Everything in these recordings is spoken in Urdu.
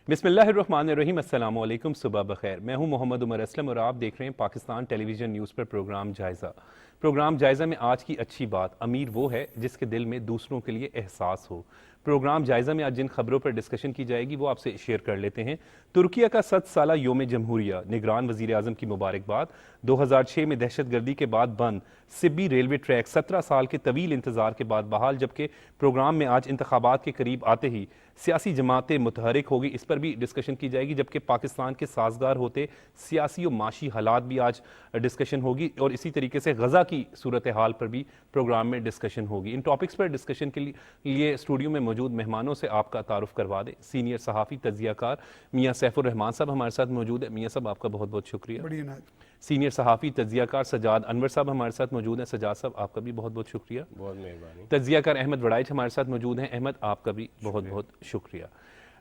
بسم اللہ الرحمن الرحیم، السلام علیکم، صبح بخیر۔ میں ہوں محمد عمر اسلم اور آپ دیکھ رہے ہیں پاکستان ٹیلی ویژن نیوز پر پروگرام جائزہ۔ پروگرام جائزہ میں آج کی اچھی بات، امیر وہ ہے جس کے دل میں دوسروں کے لیے احساس ہو۔ پروگرام جائزہ میں آج جن خبروں پر ڈسکشن کی جائے گی وہ آپ سے شیئر کر لیتے ہیں۔ ترکیہ کا 100 سالہ یوم جمہوریہ، نگران وزیر اعظم کی مبارکباد۔ 2006 میں دہشت گردی کے بعد بند سبی ریلوے ٹریک 17 سال کے طویل انتظار کے بعد بحال، جبکہ پروگرام میں آج انتخابات کے قریب آتے ہی سیاسی جماعتیں متحرک ہوگی، اس پر بھی ڈسکشن کی جائے گی، جبکہ پاکستان کے سازگار ہوتے سیاسی و معاشی حالات بھی آج ڈسکشن ہوگی، اور اسی طریقے سے غزہ کی صورتحال پر بھی پروگرام میں ڈسکشن ہوگی۔ ان ٹاپکس پر ڈسکشن کے لیے اسٹوڈیو میں موجود مہمانوں سے آپ کا تعارف کروا دیں۔ سینئر صحافی تجزیہ کار میاں سیف الرحمان صاحب ہمارے ساتھ موجود ہیں۔ میاں صاحب آپ کا بہت بہت شکریہ۔ سینئر صحافی تجزیہ کار سجاد انور صاحب ہمارے ساتھ موجود ہیں۔ سجاد صاحب آپ کا بھی بہت بہت شکریہ۔ بہت مہربانی۔ تجزیہ کار احمد وڑائچ ہمارے ساتھ موجود ہیں۔ احمد آپ کا بھی بہت بہت شکریہ۔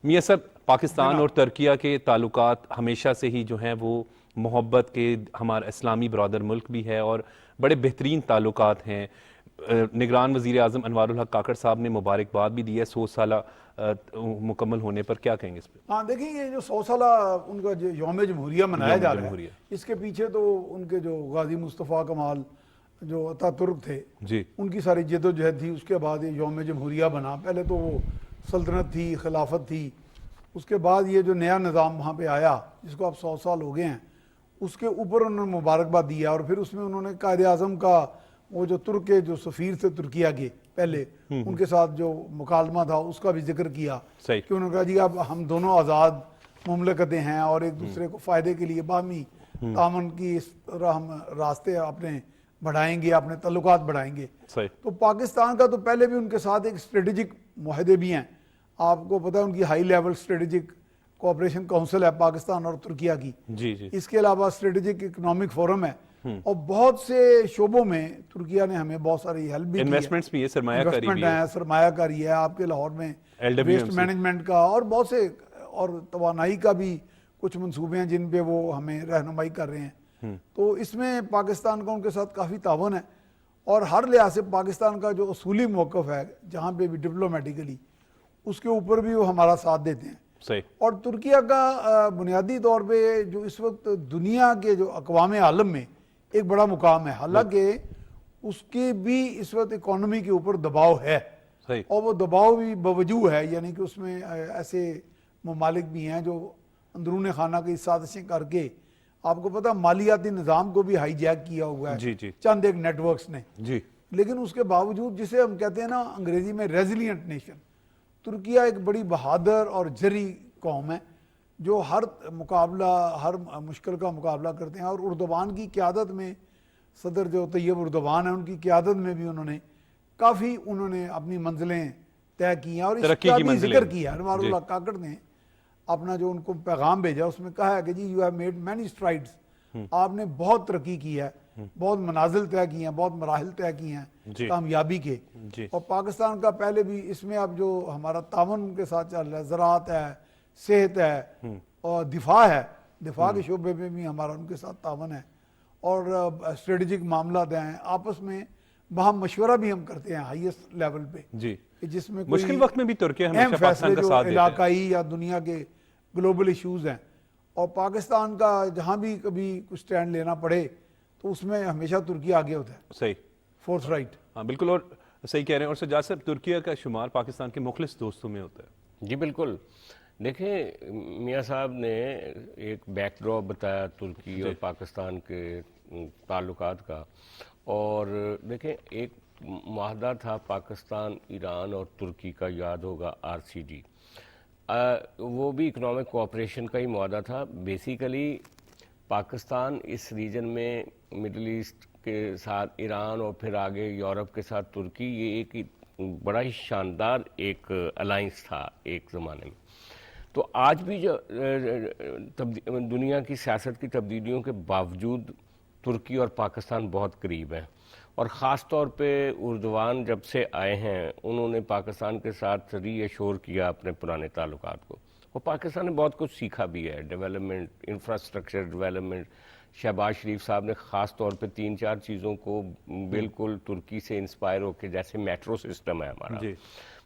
میاں صاحب، پاکستان اور ترکیہ کے تعلقات ہمیشہ سے ہی جو ہیں وہ محبت کے، ہمارا اسلامی برادر ملک بھی ہے اور بڑے بہترین تعلقات ہیں۔ نگران وزیر اعظم انوار الحق کاکڑ صاحب نے مبارکباد بھی دی ہے 100 سالہ مکمل ہونے پر، کیا کہیں گے اس پہ؟ ہاں دیکھیں، یہ جو 100 سالہ ان کا جو یوم جمہوریہ منایا جا رہا ہے، اس کے پیچھے تو ان کے جو غازی مصطفیٰ کمال جو اتا ترک تھے، جی، ان کی ساری جد و جہد تھی۔ اس کے بعد یہ یوم جمہوریہ بنا۔ پہلے تو وہ سلطنت تھی، خلافت تھی، اس کے بعد یہ جو نیا نظام وہاں پہ آیا جس کو اب 100 سال ہو گئے ہیں، اس کے اوپر انہوں نے مبارکباد دیا، اور پھر اس میں انہوں نے قائد اعظم کا وہ جو ترک کے جو سفیر تھے ترکیہ کے پہلے، ان کے ساتھ جو مکالمہ تھا اس کا بھی ذکر کیا کہ انہوں نے کہا جی اب ہم دونوں آزاد مملکتیں ہیں اور ایک دوسرے کو فائدے کے لیے باہمی تعاون کی اس طرح ہم راستے اپنے بڑھائیں گے، اپنے تعلقات بڑھائیں گے۔ تو پاکستان کا تو پہلے بھی ان کے ساتھ ایک اسٹریٹجک معاہدے بھی ہیں۔ آپ کو پتہ ہے ان کی high level strategic cooperation council ہے پاکستان اور ترکیہ کی۔ اس کے علاوہ اسٹریٹجک اکنامک فورم ہے، اور بہت سے شعبوں میں ترکیہ نے ہمیں بہت ساری ہیلپ بھی کی ہے۔ انویسٹمنٹس بھی ہے، سرمایہ کاری بھی ہے، سرمایہ کاری ہے آپ کے لاہور میں، ویسٹ مینجمنٹ کا اور بہت سے، اور توانائی کا بھی کچھ منصوبے ہیں جن پہ وہ ہمیں رہنمائی کر رہے ہیں۔ تو اس میں پاکستان کا ان کے ساتھ کافی تعاون ہے، اور ہر لحاظ سے پاکستان کا جو اصولی موقف ہے جہاں پہ بھی ڈپلومیٹیکلی، اس کے اوپر بھی وہ ہمارا ساتھ دیتے ہیں۔ اور ترکیہ کا بنیادی طور پہ جو اس وقت دنیا کے جو اقوام عالم میں ایک بڑا مقام ہے، حالانکہ اس کے بھی اس وقت اکانومی کے اوپر دباؤ ہے، اور وہ دباؤ بھی باوجود ہے، یعنی کہ اس میں ایسے ممالک بھی ہیں جو اندرون خانہ کی سازشیں کر کے، آپ کو پتہ مالیاتی نظام کو بھی ہائی جیک کیا ہوا ہے چند ایک نیٹ ورکس نے۔ لیکن اس کے باوجود جسے ہم کہتے ہیں نا انگریزی میں ریزیلینٹ نیشن، ترکیہ ایک بڑی بہادر اور جری قوم ہے جو ہر مقابلہ، ہر مشکل کا مقابلہ کرتے ہیں، اور اردوان کی قیادت میں، صدر جو طیب اردوان ہیں ان کی قیادت میں بھی انہوں نے اپنی منزلیں طے کی ہیں، اور اس کا بھی ذکر کیا انوار الحق کاکڑ نے اپنا جو ان کو پیغام بھیجا، اس میں کہا ہے کہ جی you have made many Strides, آپ نے بہت ترقی کی ہے، بہت منازل طے کی ہیں، بہت مراحل طے کی ہیں کامیابی کے۔ اور پاکستان کا پہلے بھی اس میں اب جو ہمارا تعاون کے ساتھ چل رہا ہے، زراعت ہے، صحت ہے، اور دفاع ہے، دفاع کے شعبے میں بھی ہمارا ان کے ساتھ تعاون ہے، اور اسٹریٹجک معاملات ہیں، آپس میں باہم مشورہ بھی ہم کرتے ہیں ہائیسٹ لیول پہ، جس میں مشکل وقت میں بھی ترکیہ اہم ہمیشہ پاکستان کا فیصلے ساتھ جو دیتا ہے، علاقائی یا دنیا کے گلوبل ایشوز ہیں، اور پاکستان کا جہاں بھی کبھی کچھ سٹینڈ لینا پڑے تو اس میں ہمیشہ ترکیہ آگے ہوتا ہے۔ صحیح، فورس رائٹ، ہاں بالکل، اور صحیح کہہ رہے ہیں۔ اور سجاد صاحب، ترکیہ کا شمار پاکستان کے مخلص دوستوں میں ہوتا ہے۔ جی بالکل، دیکھیں میاں صاحب نے ایک بیک ڈراپ بتایا ترکی اور پاکستان کے تعلقات کا، اور دیکھیں ایک معاہدہ تھا پاکستان، ایران اور ترکی کا، یاد ہوگا RCD، وہ بھی اکنامک کوآپریشن کا ہی معاہدہ تھا۔ بیسیکلی پاکستان اس ریجن میں مڈل ایسٹ کے ساتھ ایران اور پھر آگے یورپ کے ساتھ ترکی، یہ ایک بڑا ہی شاندار ایک الائنس تھا ایک زمانے میں۔ تو آج بھی جو دنیا کی سیاست کی تبدیلیوں کے باوجود ترکی اور پاکستان بہت قریب ہیں، اور خاص طور پہ اردوان جب سے آئے ہیں انہوں نے پاکستان کے ساتھ ری ایشور کیا اپنے پرانے تعلقات کو، اور پاکستان نے بہت کچھ سیکھا بھی ہے، ڈیولپمنٹ، انفراسٹرکچر ڈیولپمنٹ۔ شہباز شریف صاحب نے خاص طور پہ 3-4 چیزوں کو بالکل ترکی سے انسپائر ہو کے، جیسے میٹرو سسٹم ہے ہمارا،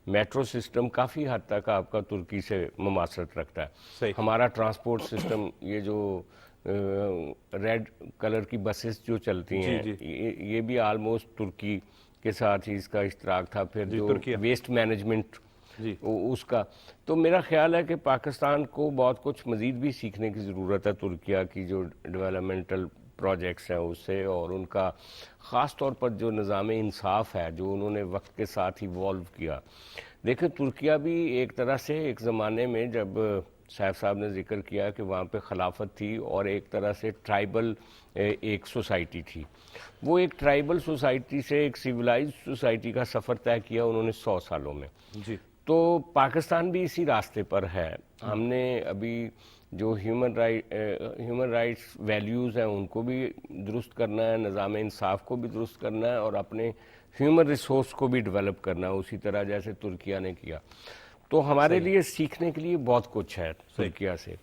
میٹرو سسٹم کافی حد تک آپ کا ترکی سے مماثلت رکھتا ہے. ہمارا ٹرانسپورٹ سسٹم یہ جو ریڈ کلر کی بسز جو چلتی ہیں یہ بھی آلموسٹ ترکی کے ساتھ ہی اس کا اشتراک تھا. پھر جو ویسٹ مینجمنٹ اس کا, تو میرا خیال ہے کہ پاکستان کو بہت کچھ مزید بھی سیکھنے کی ضرورت ہے ترکیہ کی جو ڈیولپمنٹل پروجیکٹس ہیں اس سے, اور ان کا خاص طور پر جو نظام انصاف ہے جو انہوں نے وقت کے ساتھ ایوالو کیا. دیکھیں ترکیہ بھی ایک طرح سے ایک زمانے میں جب صاحب صاحب نے ذکر کیا کہ وہاں پہ خلافت تھی اور ایک طرح سے ٹرائبل ایک سوسائٹی تھی, وہ ایک ٹرائبل سوسائٹی سے ایک سیولائز سوسائٹی کا سفر طے کیا انہوں نے 100 سالوں میں. تو پاکستان بھی اسی راستے پر ہے. ہم نے ابھی جو ہیومن رائٹس ویلیوز ہیں ان کو بھی درست کرنا ہے, نظام انصاف کو بھی درست کرنا ہے, اور اپنے ہیومن ریسورس کو بھی ڈیولپ کرنا ہے اسی طرح جیسے ترکیہ نے کیا. تو ہمارے لیے سیکھنے کے لیے بہت کچھ ہے ترکیہ سے,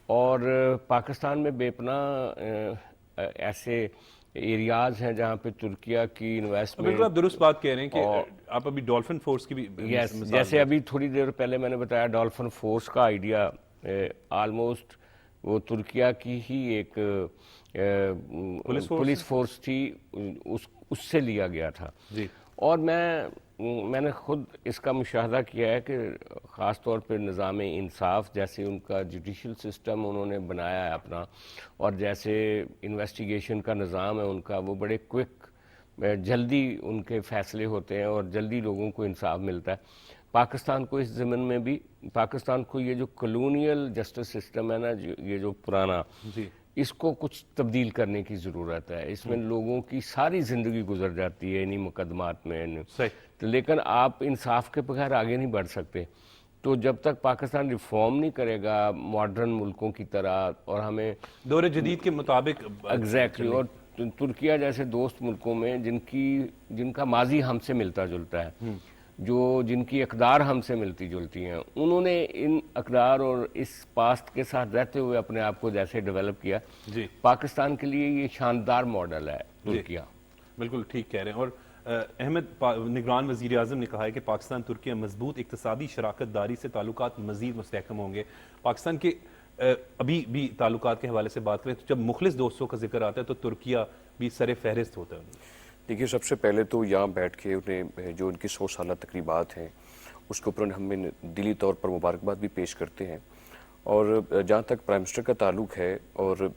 اور پاکستان میں بے پناہ ایسے ایریاز ہیں جہاں پہ ترکیہ کی انویسٹمنٹ. بالکل آپ درست بات کہہ رہے ہیں کہ آپ ابھی ڈولفن فورس کی بھی جیسے ابھی تھوڑی دیر پہلے میں نے بتایا ڈولفن فورس کا آئیڈیا آلموسٹ وہ ترکیہ کی ہی ایک پولیس فورس تھی, اس سے لیا گیا تھا. اور میں نے خود اس کا مشاہدہ کیا ہے کہ خاص طور پہ نظام انصاف جیسے ان کا جوڈیشل سسٹم انہوں نے بنایا ہے اپنا, اور جیسے انویسٹیگیشن کا نظام ہے ان کا, وہ بڑے کوئک جلدی ان کے فیصلے ہوتے ہیں اور جلدی لوگوں کو انصاف ملتا ہے. پاکستان کو اس ضمن میں بھی, پاکستان کو یہ جو کلونیل جسٹس سسٹم ہے نا یہ جو پرانا, اس کو کچھ تبدیل کرنے کی ضرورت ہے. اس میں لوگوں کی ساری زندگی گزر جاتی ہے انہی مقدمات میں, لیکن آپ انصاف کے بغیر آگے نہیں بڑھ سکتے. تو جب تک پاکستان ریفارم نہیں کرے گا ماڈرن ملکوں کی طرح, اور ہمیں دور جدید کے مطابق ایگزیکٹلی, اور ترکیہ جیسے دوست ملکوں میں جن کا ماضی ہم سے ملتا جلتا ہے, جن کی اقدار ہم سے ملتی جلتی ہیں, انہوں نے ان اقدار اور اس پاسٹ کے ساتھ رہتے ہوئے اپنے آپ کو جیسے ڈیولپ کیا. پاکستان کے لیے یہ شاندار ماڈل ہے ترکیہ. بالکل ٹھیک کہہ رہے ہیں. اور احمد نگران وزیر اعظم نے کہا ہے کہ پاکستان ترکیہ مضبوط اقتصادی شراکت داری سے تعلقات مزید مستحکم ہوں گے. پاکستان کے ابھی بھی تعلقات کے حوالے سے بات کریں تو جب مخلص دوستوں کا ذکر آتا ہے تو ترکیہ بھی سر فہرست ہوتا ہے. دیکھیے سب سے پہلے تو یہاں بیٹھ کے انہیں جو ان کی 100 سالہ تقریبات ہیں اس کے اوپر ہم دلی طور پر مبارکباد بھی پیش کرتے ہیں. اور جہاں تک پرائم منسٹر کا تعلق ہے اور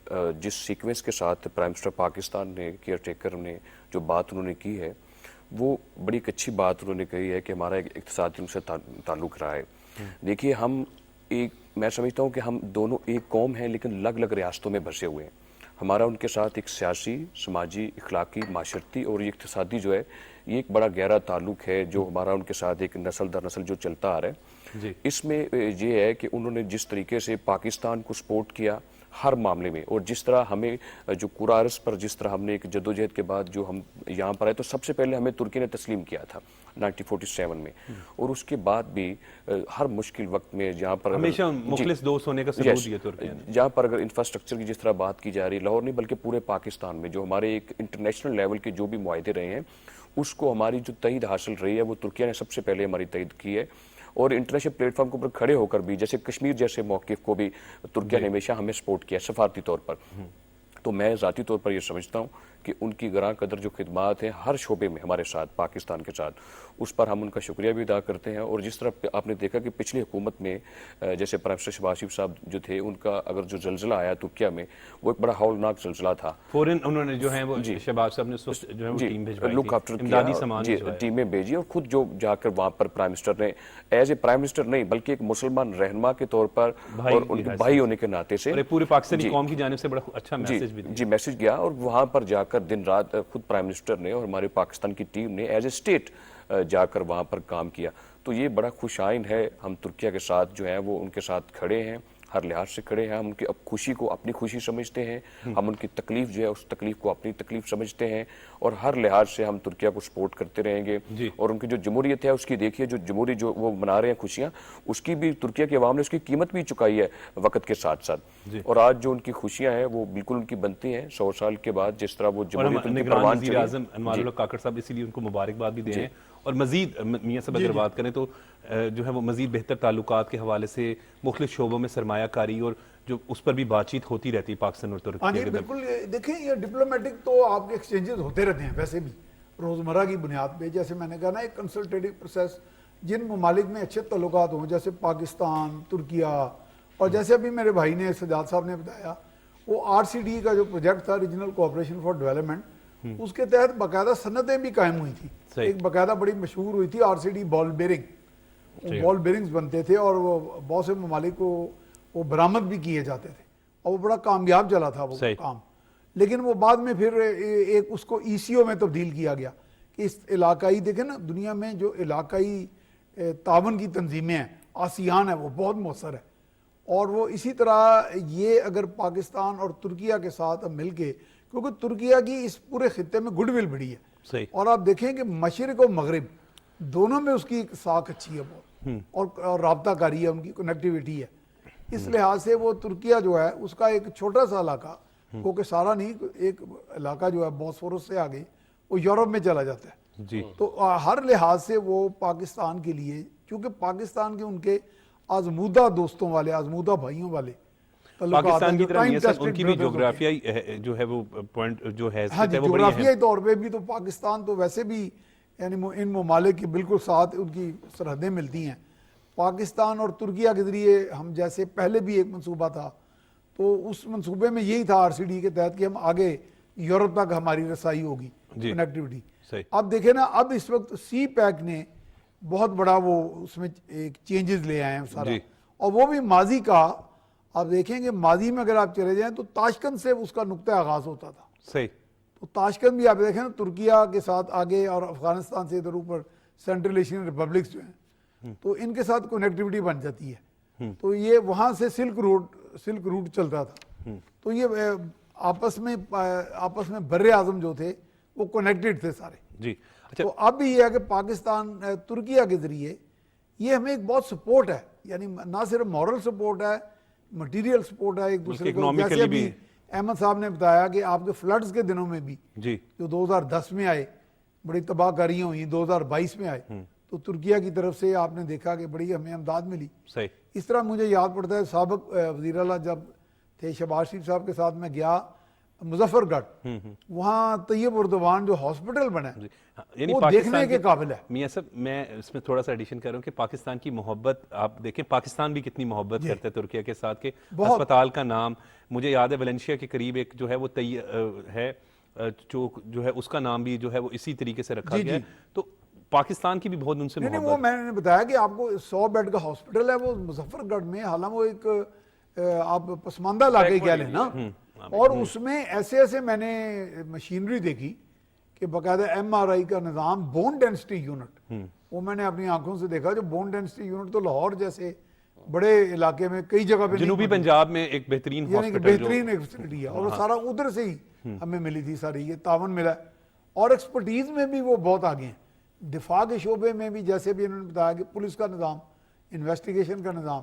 جس سیکوینس کے ساتھ پرائم منسٹر پاکستان نے کیئر ٹیکر نے جو بات انہوں نے کی ہے وہ بڑی ایک اچھی بات انہوں نے کہی ہے کہ ہمارا ایک اقتصادی ان سے تعلق رہا ہے. دیکھیے میں سمجھتا ہوں کہ ہم دونوں ایک قوم ہیں لیکن الگ الگ ریاستوں میں بسے ہوئے ہیں. ہمارا ان کے ساتھ ایک سیاسی, سماجی, اخلاقی, معاشرتی اور یہ اقتصادی جو ہے یہ ایک بڑا گہرا تعلق ہے جو ہمارا ان کے ساتھ ایک نسل در نسل جو چلتا آ رہا ہے. اس میں یہ ہے کہ انہوں نے جس طریقے سے پاکستان کو سپورٹ کیا ہر معاملے میں, اور جس طرح ہمیں جو قرارس پر جس طرح ہم نے ایک جدوجہد کے بعد جو ہم یہاں پر آئے تو سب سے پہلے ہمیں ترکی نے تسلیم کیا تھا 1947 میں, اور اس کے بعد بھی ہر مشکل وقت میں جہاں پر ہمیشہ مخلص دوست ہونے کا ثبوت دیا ترکی نے. جہاں پر اگر انفراسٹرکچر کی جس طرح بات کی جا رہی لاہور نہیں بلکہ پورے پاکستان میں جو ہمارے ایک انٹرنیشنل لیول کے جو بھی معاہدے رہے ہیں اس کو ہماری جو تائید حاصل رہی ہے وہ ترکیہ نے سب سے پہلے ہماری تائید کی ہے. اور انٹرنیشنل پلیٹ فارم کے اوپر کھڑے ہو کر بھی جیسے کشمیر جیسے موقف کو بھی ترکیہ نے ہمیشہ ہمیں سپورٹ کیا سفارتی طور پر. تو میں ذاتی طور پر یہ سمجھتا ہوں کہ ان کی گراں قدر جو خدمات ہیں ہر شعبے میں ہمارے ساتھ پاکستان کے ساتھ, اس پر ہم ان کا شکریہ بھی ادا کرتے ہیں. اور جس طرح آپ نے دیکھا کہ پچھلی حکومت میں جیسے پرائم منسٹر شہباز شریف صاحب جو تھے ان کا اگر جو زلزلہ آیا ترکیہ میں وہ ایک بڑا ہولناک زلزلہ تھا. فوراً انہوں نے جو ہے وہ شہباز صاحب نے جو ہے وہ ٹیم بھیجوائی لک آفٹر کیا, ٹیمیں بھیجی اور خود جو جا کر وہاں پر پرائم منسٹر نے ایز اے پرائم منسٹر نہیں بلکہ ایک مسلمان رہنما کے طور پر اور ان کے بھائی ہونے کے ناطے سے پورے پاکستانی قوم کی جانب سے بڑا اچھا میسج بھی میسج گیا. اور وہاں پر جا کر دن رات خود پرائم منسٹر نے اور ہمارے پاکستان کی ٹیم نے ایز اے اسٹیٹ جا کر وہاں پر کام کیا. تو یہ بڑا خوش آئین ہے. ہم ترکیہ کے ساتھ جو ہیں وہ ان کے ساتھ کھڑے ہیں, ہر لحاظ سے کھڑے ہیں. ہم ان کی خوشی کو اپنی خوشی سمجھتے ہیں, ہم ان کی تکلیف جو ہے اس تکلیف کو اپنی تکلیف سمجھتے ہیں, اور ہر لحاظ سے ہم ترکیہ کو سپورٹ کرتے رہیں گے. اور ان کی جو جمہوریت ہے اس کی دیکھیے جو جمہوری جو وہ منا رہے ہیں خوشیاں, اس کی بھی ترکیہ کے عوام نے اس کی قیمت بھی چکائی ہے وقت کے ساتھ ساتھ. اور آج جو ان کی خوشیاں ہیں وہ بالکل ان کی بنتی ہیں 100 سال کے بعد جس طرح وہ جمہوریت ان کی پروان چڑھی. وزیر اعظم انوار الحق کاکڑ صاحب اسی لیے ان کو مبارکباد بھی دے رہے ہیں. اور مزید میاں صاحب اگر بات کریں تو جو ہے وہ مزید بہتر تعلقات کے حوالے سے مختلف شعبوں میں سرمایہ کاری اور جو اس پر بھی بات چیت ہوتی رہتی ہے پاکستان اور ترکی کے درمیان. بالکل. دیکھیں یہ ڈپلومیٹک تو آپ کے ایکسچینجز ہوتے رہتے ہیں ویسے بھی روزمرہ کی بنیاد پہ. جیسے میں نے کہا نا ایک کنسلٹیٹو پروسیس جن ممالک میں اچھے تعلقات ہوں جیسے پاکستان, ترکیہ, اور جیسے ابھی میرے بھائی نے سجاد صاحب نے بتایا وہ RCD کا جو پروجیکٹ تھا ریجنل کوآپریشن فار ڈیولپمنٹ, اس کے تحت باقاعدہ صنعتیں بھی قائم ہوئی تھی. ایک باقاعدہ بڑی مشہور ہوئی تھی RCD بال بیرنگ. بال بیرنگز بنتے تھے اور وہ بہت سے ممالک کو وہ برآمد بھی کیے جاتے تھے اور وہ بڑا کامیاب چلا تھا وہ کام. لیکن وہ بعد میں پھر ایک اس کو ECO میں تبدیل کیا گیا کہ اس علاقائی, دیکھیں نا دنیا میں جو علاقائی تعاون کی تنظیمیں ہیں, آسیان ہے, وہ بہت مؤثر ہے. اور وہ اسی طرح یہ اگر پاکستان اور ترکیہ کے ساتھ مل کے, کیونکہ ترکیہ کی اس پورے خطے میں گڈ ول بڑی ہے, اور آپ دیکھیں کہ مشرق و مغرب دونوں میں اس کی ایک ساکھ اچھی ہے بہت, اور رابطہ کاری ہے, ان کی کنیکٹیویٹی ہے. اس لحاظ سے وہ ترکیہ جو ہے اس کا ایک چھوٹا سا علاقہ, کیونکہ سارا نہیں, ایک علاقہ جو ہے بوسفورس سے آگے وہ یورپ میں چلا جاتا ہے. تو ہر لحاظ سے وہ پاکستان کے لیے, چونکہ پاکستان کے ان کے آزمودہ دوستوں والے, آزمودہ بھائیوں والے پاکستان کی طرح ان کی بھی جغرافیائی جو ہے وہ پوائنٹ جو ہے, ہاں جی, جغرافیائی طور پہ بھی تو پاکستان تو ویسے بھی یعنی ان ممالک کے بالکل ساتھ ان کی سرحدیں ملتی ہیں. پاکستان اور ترکیہ کے ذریعے ہم جیسے پہلے بھی ایک منصوبہ تھا, تو اس منصوبے میں یہی تھا RCD کے تحت کہ ہم آگے یورپ تک ہماری رسائی ہوگی, کنیکٹیوٹی. اب دیکھیں نا, اب اس وقت CPEC نے بہت بڑا وہ اس میں ایک چینجز لے آئے ہیں سارا, اور وہ بھی ماضی کا. آپ دیکھیں کہ ماضی میں اگر آپ چلے جائیں تو تاشکند سے اس کا نقطہ آغاز ہوتا تھا. صحیح. تو تاشکند بھی آپ دیکھیں نا ترکیہ کے ساتھ آگے, اور افغانستان سے ادھر اوپر سینٹرل ایشین ریپبلکس جو ہیں, تو ان کے ساتھ کنیکٹیوٹی بن جاتی ہے. تو یہ وہاں سے سلک روٹ چلتا تھا. تو یہ آپس میں بر اعظم جو تھے وہ کنیکٹڈ تھے سارے. جی. تو اب بھی یہ ہے کہ پاکستان ترکیہ کے ذریعے یہ ہمیں ایک بہت سپورٹ ہے, یعنی نہ صرف مورل سپورٹ ہے, مٹیریل سپورٹ ہے ایک دوسرے کو. جیسے ابھی احمد صاحب نے بتایا کہ آپ کے فلڈز کے دنوں میں بھی جو 2010 میں آئے بڑی تباہ کاریاں ہوئیں, 2022 میں آئے, تو ترکیہ کی طرف سے آپ نے دیکھا کہ بڑی ہمیں امداد ملی. اس طرح مجھے یاد پڑتا ہے سابق وزیر اعلیٰ جب تھے شہباز شریف صاحب کے ساتھ میں گیا مظفر گڑھ, وہاں طیب اردوان جو ہاسپٹل بنا ہے وہ دیکھنے کے قابل ہے. میاں صاحب میں اس میں تھوڑا سا ایڈیشن کر رہا ہوں کہ پاکستان کی محبت آپ دیکھیں, پاکستان بھی کتنی محبت کرتا ہے ترکیہ کے ساتھ, کہ ہسپتال کا نام مجھے یاد ہے ویلنشیا کے قریب ایک جو ہے وہ ہے جو ہے اس کا نام بھی جو ہے وہ اسی طریقے سے رکھا گیا ہے. تو پاکستان کی بھی بہت ان سے محبت. وہ میں نے بتایا کہ آپ کو 100 بیڈ کا ہاسپٹل ہے وہ مظفر گڑھ میں, حالانکہ وہ ایک آپ پسماندہ علاقے کہہ لیں نا, اور اس میں ایسے میں نے مشینری دیکھی کہ باقاعدہ MRI کا نظام, بون ڈینسٹی یونٹ, وہ میں نے اپنی آنکھوں سے دیکھا. جو بون ڈینسٹی یونٹ تو لاہور جیسے بڑے علاقے میں کئی جگہ پہ, جنوبی پنجاب میں ایک بہترین یعنی بہترین ایک فیسلٹی ہے, اور وہ سارا ادھر سے ہی ہمیں ملی تھی ساری, یہ تعاون ملا. اور ایکسپرٹیز میں بھی وہ بہت آگے ہیں, دفاع کے شعبے میں بھی, جیسے بھی انہوں نے بتایا کہ پولیس کا نظام, انویسٹیگیشن کا نظام.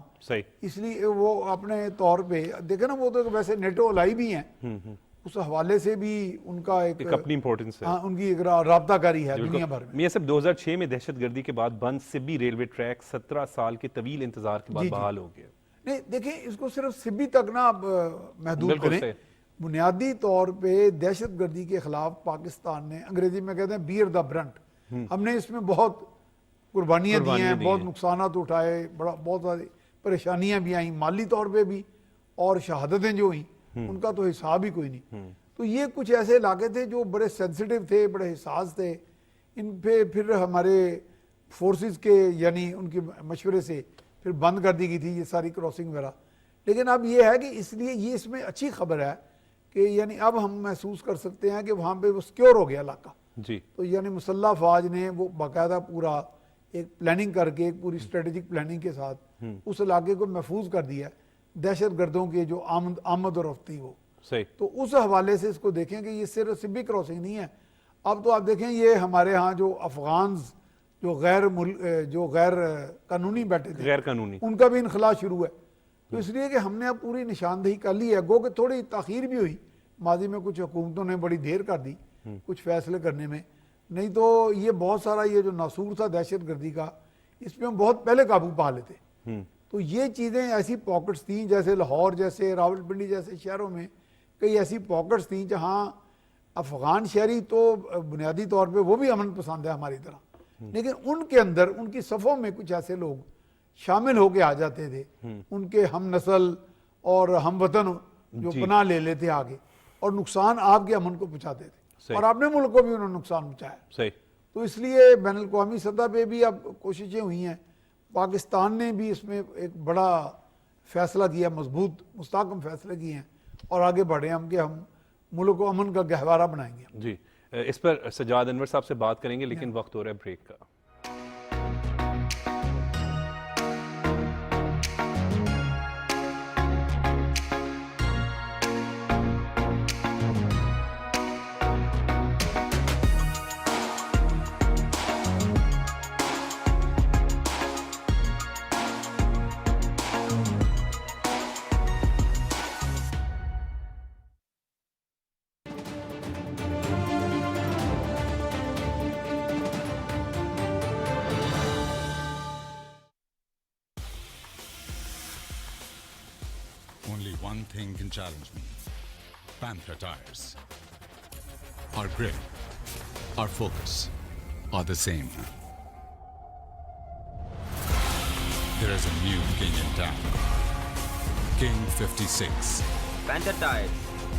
اس لیے وہ اپنے طور پہ دیکھیں نا, وہ تو ویسے نیٹو الائی بھی ہیں, اس حوالے سے بھی ان کا ایک اپنی امپورٹنس ہے, ان کی ایک رابطہ کاری ہے دنیا بھر میں. میاں صاحب 2006 میں دہشت گردی کے بعد بند سبی ریلوے ٹریک 17 سال کے طویل انتظار کے بعد بحال ہو گیا. نہیں دیکھیں, اس کو صرف سبی تک نہ محدود کریں. بنیادی طور پہ دہشت گردی کے خلاف پاکستان نے, انگریزی میں کہتے ہیں بیئر دا برنٹ, ہم نے اس میں بہت قربانیاں دی ہیں, بہت نقصانات اٹھائے, بہت ساری پریشانیاں بھی آئیں, مالی طور پہ بھی, اور شہادتیں جو ہوئیں ان کا تو حساب ہی کوئی نہیں. تو یہ کچھ ایسے علاقے تھے جو بڑے سینسیٹیو تھے, بڑے حساس تھے, ان پہ پھر ہمارے فورسز کے یعنی ان کے مشورے سے پھر بند کر دی گئی تھی یہ ساری کراسنگ وغیرہ. لیکن اب یہ ہے کہ اس لیے یہ اس میں اچھی خبر ہے کہ یعنی اب ہم محسوس کر سکتے ہیں کہ وہاں پہ وہ سیکیور ہو گیا علاقہ. تو یعنی مسلح افواج نے وہ باقاعدہ پورا ایک پلاننگ کر کے, ایک پوری اسٹریٹجک پلاننگ کے ساتھ اس علاقے کو محفوظ کر دیا ہے دہشت گردوں کے جو آمد و رفت تھی وہ. تو اس حوالے سے اس کو دیکھیں کہ یہ صرف سبی کراسنگ نہیں ہے. اب تو آپ دیکھیں یہ ہمارے ہاں جو افغانز جو غیر قانونی بیٹھے تھے, غیر قانونی, ان کا بھی انخلا شروع ہے. تو اس لیے کہ ہم نے اب پوری نشاندہی کر لی ہے. گو کہ تھوڑی تاخیر بھی ہوئی, ماضی میں کچھ حکومتوں نے بڑی دیر کر دی کچھ فیصلے کرنے میں, نہیں تو یہ بہت سارا یہ جو ناسور تھا دہشت گردی کا، اس پہ ہم بہت پہلے قابو پا لیتے. تو یہ چیزیں ایسی پاکٹس تھیں، جیسے لاہور جیسے راولپنڈی جیسے شہروں میں کئی ایسی پاکٹس تھیں جہاں افغان شہری تو بنیادی طور پہ وہ بھی امن پسند ہے ہماری طرح، لیکن ان کے اندر ان کی صفوں میں کچھ ایسے لوگ شامل ہو کے آ جاتے تھے، ان کے ہم نسل اور ہم وطن جو پناہ لے لیتے آگے اور نقصان آپ کے امن کو پہنچاتے تھے، اور اپنے ملک کو بھی انہوں نے نقصان پہنچایا. تو اس لیے بین الاقوامی سطح پہ بھی اب کوششیں ہوئی ہیں. پاکستان نے بھی اس میں ایک بڑا فیصلہ کیا، مضبوط مستحکم فیصلے کیے ہیں، اور آگے بڑھے ہم کہ ہم ملک کو امن کا گہوارہ بنائیں گے. جی اس پر سجاد انور صاحب سے بات کریں گے، لیکن وقت ہو رہا ہے بریک کا. Only one thing can challenge me. Panther tires. Our grip, our focus are the same. There is a new king in town. King 56. Panther tires,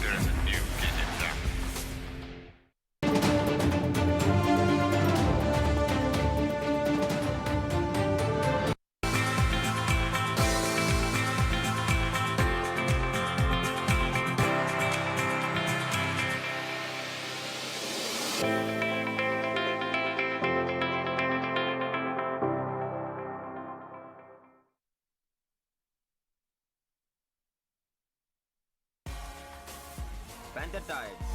There is a new king in town. Panther tires,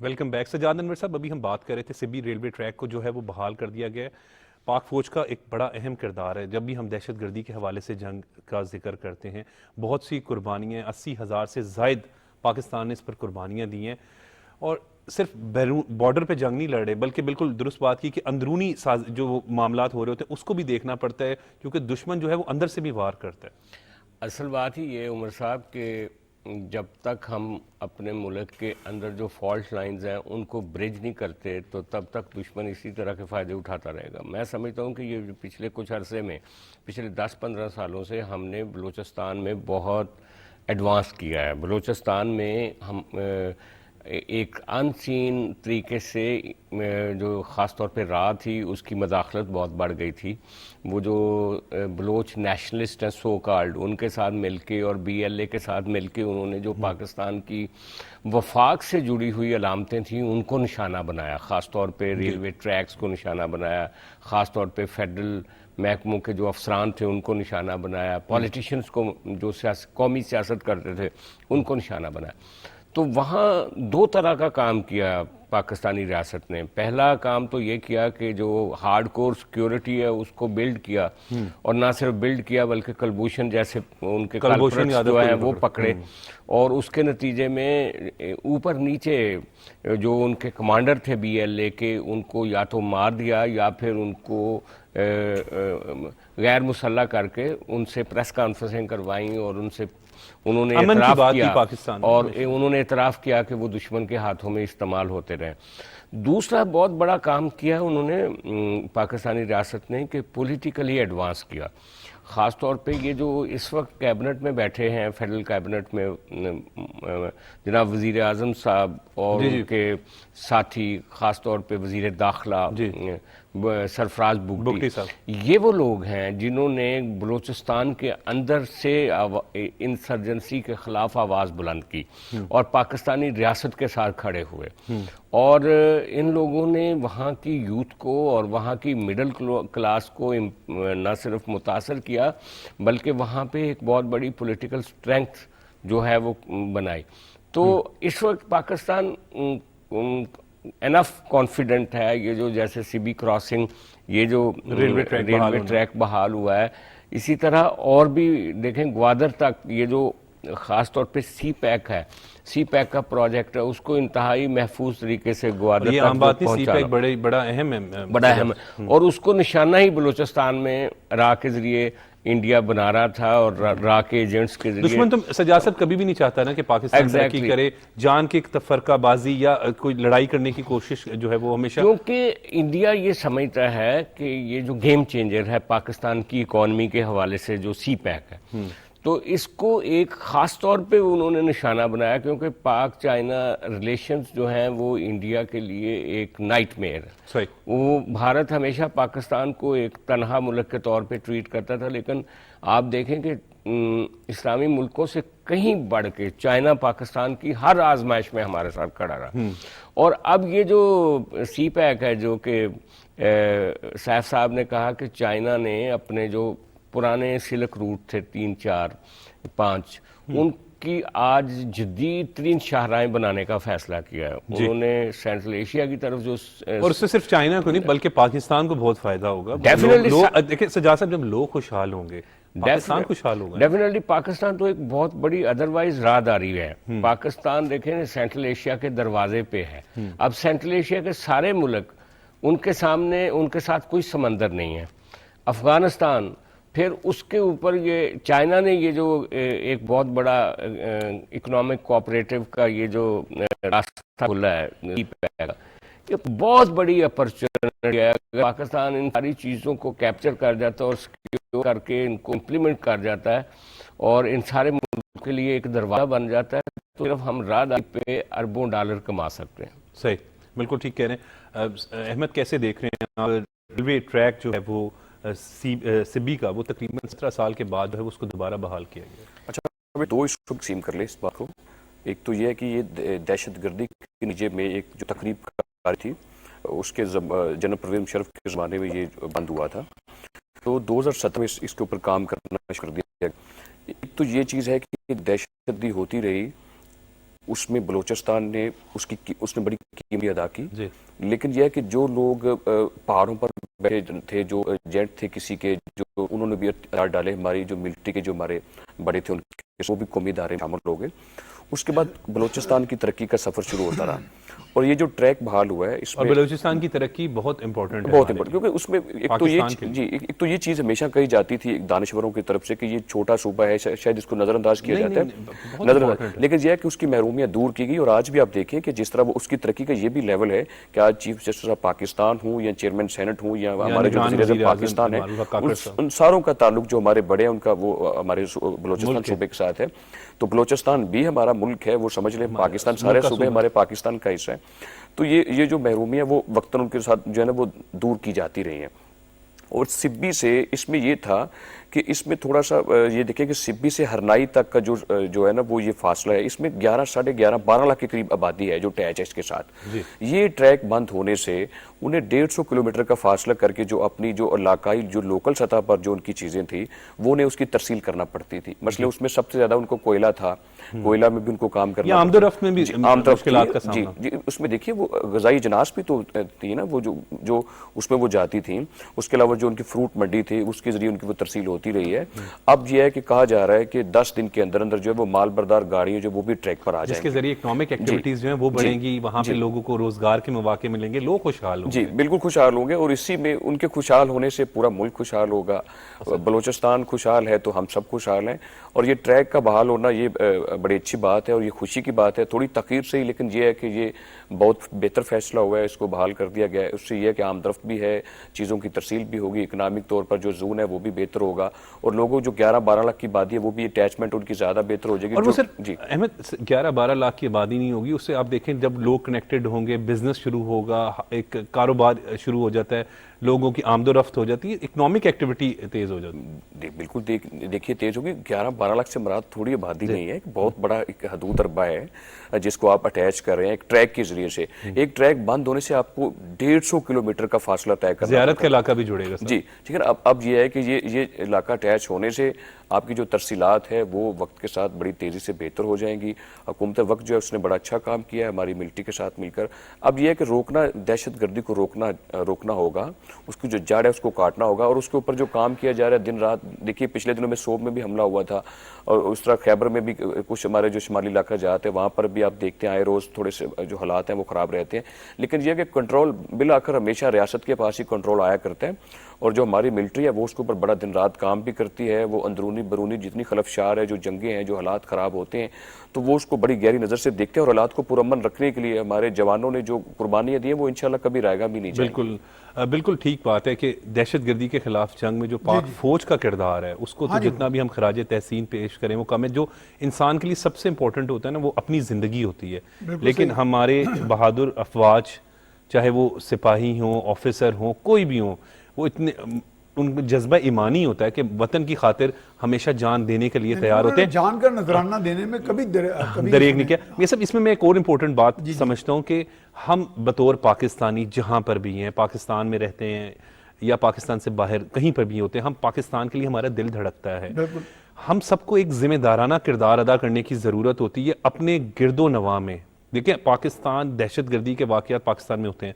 welcome back. Sajjad Anwar صاحب، ابھی ہم بات کر رہے تھے سبی ریلوے ٹریک کو جو ہے وہ بحال کر دیا گیا ہے. پاک فوج کا ایک بڑا اہم کردار ہے. جب بھی ہم دہشت گردی کے حوالے سے جنگ کا ذکر کرتے ہیں، بہت سی قربانیاں، 80,000 سے زائد پاکستان نے اس پر قربانیاں دی ہیں. اور صرف بارڈر پہ جنگ نہیں لڑ رہے، بلکہ بالکل درست بات کی کہ اندرونی جو معاملات ہو رہے ہوتے ہیں اس کو بھی دیکھنا پڑتا ہے، کیونکہ دشمن جو ہے وہ اندر سے بھی وار کرتا ہے. اصل بات ہی یہ عمر صاحب کہ جب تک ہم اپنے ملک کے اندر جو فالٹ لائنز ہیں ان کو برج نہیں کرتے تو تب تک دشمن اسی طرح کے فائدے اٹھاتا رہے گا. میں سمجھتا ہوں کہ یہ پچھلے کچھ عرصے میں، پچھلے 10-15 سالوں سے ہم نے بلوچستان میں بہت ایڈوانس کیا ہے. بلوچستان میں ہم ایک ان سین طریقے سے جو خاص طور پہ راہ تھی اس کی مداخلت بہت بڑھ گئی تھی. وہ جو بلوچ نیشنلسٹ ہیں سو کالڈ، ان کے ساتھ مل کے اور BLA کے ساتھ مل کے انہوں نے جو پاکستان کی وفاق سے جڑی ہوئی علامتیں تھیں ان کو نشانہ بنایا. خاص طور پہ ریلوے ٹریکس کو نشانہ بنایا، خاص طور پہ فیڈرل محکموں کے جو افسران تھے ان کو نشانہ بنایا، پولیٹیشنز کو جو قومی سیاست کرتے تھے ان کو نشانہ بنایا. تو وہاں دو طرح کا کام کیا پاکستانی ریاست نے. پہلا کام تو یہ کیا کہ جو ہارڈ کور سیکیورٹی ہے اس کو بلڈ کیا، اور نہ صرف بلڈ کیا بلکہ کلبھوشن جیسے ان کے کلپریٹس جو ہیں وہ پکڑے، اور اس کے نتیجے میں اوپر نیچے جو ان کے کمانڈر تھے BLA کے ان کو یا تو مار دیا یا پھر ان کو غیر مسلح کر کے ان سے پریس کانفرنسیں کروائیں اور ان سے انہوں نے اعتراف کیا، اور انہوں نے اعتراف کیا کہ وہ دشمن کے ہاتھوں میں استعمال ہوتے رہے. دوسرا بہت بڑا کام کیا انہوں نے پاکستانی ریاست نے کہ پولیٹیکلی ایڈوانس کیا. خاص طور پہ یہ جو اس وقت کیبنٹ میں بیٹھے ہیں، فیڈرل کیبنٹ میں جناب وزیر اعظم صاحب اور ان کے ساتھی، خاص طور پہ وزیر داخلہ سرفراز بگٹی بگٹی صاحب۔ یہ وہ لوگ ہیں جنہوں نے بلوچستان کے اندر سے انسرجنسی کے خلاف آواز بلند کی اور پاکستانی ریاست کے ساتھ کھڑے ہوئے، اور ان لوگوں نے وہاں کی یوتھ کو اور وہاں کی مڈل کلاس کو نہ صرف متاثر کیا بلکہ وہاں پہ ایک بہت بڑی پولیٹیکل سٹرینگتھ جو ہے وہ بنائی. تو اس وقت پاکستان انف کانفیڈنٹ ہے. یہ جو جیسے سبی کراسنگ، یہ جو ریلوے ٹریک بحال ہوا ہے، اسی طرح اور بھی دیکھیں گوادر تک یہ جو خاص طور پہ سی پیک ہے، سی پیک کا پروجیکٹ ہے، اس کو انتہائی محفوظ طریقے سے گوادر یہ عام بات تک نہیں، سی پیک پہنچانا بڑا اہم ہے، بڑا اہم ہے. اور اس کو نشانہ ہی بلوچستان میں راہ کے ذریعے انڈیا بنا رہا تھا اور راہ کے ایجنٹس کے ذریعے. دشمن تو سجاست کبھی بھی نہیں چاہتا نا کہ پاکستان ترقی کرے، جان کی تفرقہ بازی یا کوئی لڑائی کرنے کی کوشش جو ہے وہ ہمیشہ، کیونکہ انڈیا یہ سمجھتا ہے کہ یہ جو گیم چینجر ہے پاکستان کی اکانومی کے حوالے سے جو سی پیک ہے، تو اس کو ایک خاص طور پہ انہوں نے نشانہ بنایا، کیونکہ پاک چائنا ریلیشنز جو ہیں وہ انڈیا کے لیے ایک نائٹ میئر ہے. صحیح. وہ بھارت ہمیشہ پاکستان کو ایک تنہا ملک کے طور پہ ٹریٹ کرتا تھا، لیکن آپ دیکھیں کہ اسلامی ملکوں سے کہیں بڑھ کے چائنا پاکستان کی ہر آزمائش میں ہمارے ساتھ کھڑا رہا. اور اب یہ جو سی پیک ہے، جو کہ سیف صاحب نے کہا کہ چائنا نے اپنے جو پرانے سلک روٹ تھے 3 4 5 ان کی آج جدید ترین شاہراہیں بنانے کا فیصلہ کیا ہے. انہوں نے سینٹرل ایشیا کی طرف جو اور اس سے صرف چائنا کو نہیں بلکہ پاکستان کو بہت فائدہ ہوگا. دیکھیں سجاد صاحب، جب لوگ خوشحال ہوں گے پاکستان خوشحال ہوگا. ڈیفینیٹلی پاکستان تو ایک بہت بڑی ادروائز راہداری ہے. پاکستان دیکھیں سینٹرل ایشیا کے دروازے پہ ہے. اب سینٹرل ایشیا کے سارے ملک ان کے سامنے ان کے ساتھ کوئی سمندر نہیں ہے. افغانستان، پھر اس کے اوپر یہ چائنا نے یہ جو ایک بہت بڑا اکنامک کوآپریٹو کا یہ جو راستہ کھلا ہے، یہ بہت بڑی اپرچونٹی ہے. پاکستان ان ساری چیزوں کو کیپچر کر جاتا ہے اور سکیور کر کے ان کو امپلیمنٹ کر جاتا ہے اور ان سارے ملکوں کے لیے ایک دروازہ بن جاتا ہے، تو صرف ہم راہداری پہ اربوں ڈالر کما سکتے ہیں. صحیح، بالکل ٹھیک کہہ رہے ہیں. احمد کیسے دیکھ رہے ہیں ریلوے ٹریک جو ہے وہ سبی کا، وہ تقریباً 17 سال کے بعد ہے اس کو دوبارہ بحال کیا گیا؟ اچھا، ابھی 2 ایشو تقسیم کر لیں اس بات کو. ایک تو یہ ہے کہ یہ دہشت گردی کے نتیجے میں ایک جو تقریب کاری تھی، اس کے جنرل پرویز مشرف کے زمانے میں یہ بند ہوا تھا، تو 2007 میں اس کے اوپر کام کرنا شروع کر دیا. ایک تو یہ چیز ہے کہ دہشت گردی ہوتی رہی، اس میں بلوچستان نے اس نے بڑی قیمت ادا کی. لیکن یہ ہے کہ جو لوگ پہاڑوں پر بیٹھے تھے، جو ایجنٹ تھے کسی کے، جو انہوں نے بھی ہتھیار ڈالے، ہماری جو ملٹری کے جو ہمارے بڑے تھے ان کے، وہ بھی قومی ادارے میں شامل ہو گئے. اس کے بعد بلوچستان کی ترقی کا سفر شروع ہوتا رہا. اور یہ جو ٹریک بحال ہوا ہے اس میں بلوچستان کی ترقی بہت امپورٹنٹ ہے، بہت امپورٹنٹ، کیونکہ اس میں ایک تو یہ چیز ہمیشہ کہی جاتی تھی دانشوروں کی طرف سے کہ یہ چھوٹا صوبہ ہے، شاید اس کو نظر انداز کیا جاتا ہے، لیکن یہ ہے کہ اس کی محرومیت دور کی گئی. اور آج بھی آپ دیکھیں کہ جس طرح وہ اس کی ترقی کا یہ بھی لیول ہے کہ آج چیف جسٹس آف پاکستان ہوں یا چیئرمین سینٹ ہوں یا ہمارے جو وزیر اعظم پاکستان ہیں، ان ساروں کا تعلق جو ہمارے بڑے ہیں ان کا وہ ہمارے بلوچستان صوبے کے ساتھ ہے. تو بلوچستان بھی ہمارا ملک ہے، وہ سمجھ لیں پاکستان، سارے صوبے ہمارے پاکستان کا حصہ ہے. تو یہ جو محرومی ہے وہ وقتاً ان کے ساتھ جو ہے نا وہ دور کی جاتی رہی ہیں. اور سبی سے اس میں یہ تھا کہ اس میں تھوڑا سا یہ دیکھیں کہ سبی سے ہرنائی تک کا جو ہے نا وہ یہ فاصلہ ہے، اس میں 11 ساڑھے 11 12 لاکھ کے قریب آبادی ہے جو اٹیچ ہے اس کے ساتھ. یہ ٹریک بند ہونے سے انہیں 150 کلومیٹر کا فاصلہ کر کے جو اپنی جو علاقائی جو لوکل سطح پر جو ان کی چیزیں تھیں وہ انہیں اس کی ترسیل کرنا پڑتی تھی. مسئلہ اس میں سب سے زیادہ ان کو کوئلہ تھا، کوئلہ میں بھی ان کو کام کرنا، آمد و رفت میں بھی مشکلات کا سامنا. جی اس میں دیکھیے وہ غذائی جناس بھی تو تھی نا، وہ جو اس میں وہ جاتی تھیں. اس کے علاوہ جو ان کی فروٹ منڈی تھی اس کے ذریعے ان کی وہ ترسیل ہوتی رہی ہے. اب یہ ہے کہ کہا جا رہا ہے کہ 10 دن کے اندر اندر جو ہے وہ مال بردار گاڑیاں جو وہ بھی ٹریک پر آ جائیں گی، جس کے ذریعے اکنامک ایکٹیویٹیز جو ہیں وہ بڑھیں گی، وہاں پہ لوگوں کو روزگار کے مواقع ملیں گے، لوگ خوشحال ہوں گے. جی بالکل خوشحال ہوں گے، اور اسی میں ان کے خوشحال ہونے سے پورا ملک خوشحال ہوگا. بلوچستان خوشحال ہے تو ہم سب خوشحال ہیں. اور یہ ٹریک کا بحال ہونا یہ بڑی اچھی بات ہے اور یہ خوشی کی بات ہے، تھوڑی تاخیر سے ہی، لیکن یہ ہے کہ یہ بہت بہتر فیصلہ ہوا ہے، اس کو بحال کر دیا گیا ہے. اس سے یہ ہے کہ عام رفت بھی ہے، چیزوں کی ترسیل بھی ہوگی، اکنامک طور پر جو زون ہے وہ بھی بہتر ہوگا، اور لوگوں جو 11-12 لاکھ کی آبادی ہے وہ بھی اٹیچمنٹ ان کی زیادہ بہتر ہو جائے گی. اور وہ صرف احمد 11-12 لاکھ کی آبادی نہیں ہوگی، اس سے آپ دیکھیں جب لوگ کنیکٹڈ ہوں گے، بزنس شروع ہوگا، ایک کاروبار شروع ہو جاتا ہے. لوگوں کی آمد و رفت ہو جاتی ہے, اکنامک ایکٹیویٹی تیز ہو جاتی ہے. بالکل دیکھیے تیز ہوگی. 11-12 لاکھ سے مراد تھوڑی آبادی نہیں ہے, ایک بہت بڑا ایک حدود اربع ہے جس کو آپ اٹیچ کر رہے ہیں ایک ٹریک کے ذریعے سے. ایک ٹریک بند ہونے سے آپ کو 150 کلومیٹر کا فاصلہ طے کرنا زیارت کا علاقہ بھی جڑے گا سر. جی ٹھیک ہے نا. اب یہ ہے کہ یہ علاقہ اٹیچ ہونے سے آپ کی جو ترسیلات ہے وہ وقت کے ساتھ بڑی تیزی سے بہتر ہو جائیں گی. حکومت وقت جو ہے اس نے بڑا اچھا کام کیا ہے ہماری ملٹری کے ساتھ مل کر. اب یہ ہے کہ روکنا, دہشت گردی کو روکنا ہوگا, اس کی جو جڑ ہے اس کو کاٹنا ہوگا, اور اس کے اوپر جو کام کیا جا رہا ہے دن رات. دیکھیے پچھلے دنوں میں صوب میں بھی حملہ ہوا تھا, اور اس طرح خیبر میں بھی کچھ ہمارے جو شمالی علاقہ جاتے ہیں وہاں پر بھی آپ دیکھتے ہیں آئے روز تھوڑے سے جو حالات ہیں وہ خراب رہتے ہیں. لیکن یہ کہ کنٹرول بالآخر ہمیشہ ریاست کے پاس ہی کنٹرول آیا کرتا ہے, اور جو ہماری ملٹری ہے وہ اس کے اوپر بڑا دن رات کام بھی کرتی ہے. وہ اندرونی برونی جتنی خلفشار ہے, جو جنگیں ہیں, جو حالات خراب ہوتے ہیں, تو وہ اس کو بڑی گہری نظر سے دیکھتے ہیں, اور حالات کو پرامن رکھنے کے لیے ہمارے جوانوں نے جو قربانیاں دی ہیں وہ انشاءاللہ کبھی رائے گا بھی نہیں جائیں. بالکل ٹھیک بات ہے کہ دہشت گردی کے خلاف جنگ میں جو پاک فوج کا کردار ہے اس کو تو جتنا بھی ہم خراج تحسین پیش کریں وہ کم ہے. جو انسان کے لیے سب سے امپورٹنٹ ہوتا ہے نا وہ اپنی زندگی ہوتی ہے, لیکن ہمارے بہادر افواج چاہے وہ سپاہی ہوں, آفیسر ہوں, کوئی بھی ہوں, وہ اتنے ان میں جذبہ ایمانی ہوتا ہے کہ وطن کی خاطر ہمیشہ جان دینے کے لیے تیار ہوتے ہیں. جان کا نذرانہ دینے میں کبھی دریغ نہیں کیا. یہ سب اس میں ایک اور امپورٹنٹ بات سمجھتا ہوں کہ ہم بطور پاکستانی جہاں پر بھی ہیں, پاکستان میں رہتے ہیں یا پاکستان سے باہر کہیں پر بھی ہوتے ہیں, ہم پاکستان کے لیے ہمارا دل دھڑکتا ہے. ہم سب کو ایک ذمہ دارانہ کردار ادا کرنے کی ضرورت ہوتی ہے اپنے گرد و نواح میں. دیکھیں پاکستان, دہشت گردی کے واقعات پاکستان میں ہوتے ہیں.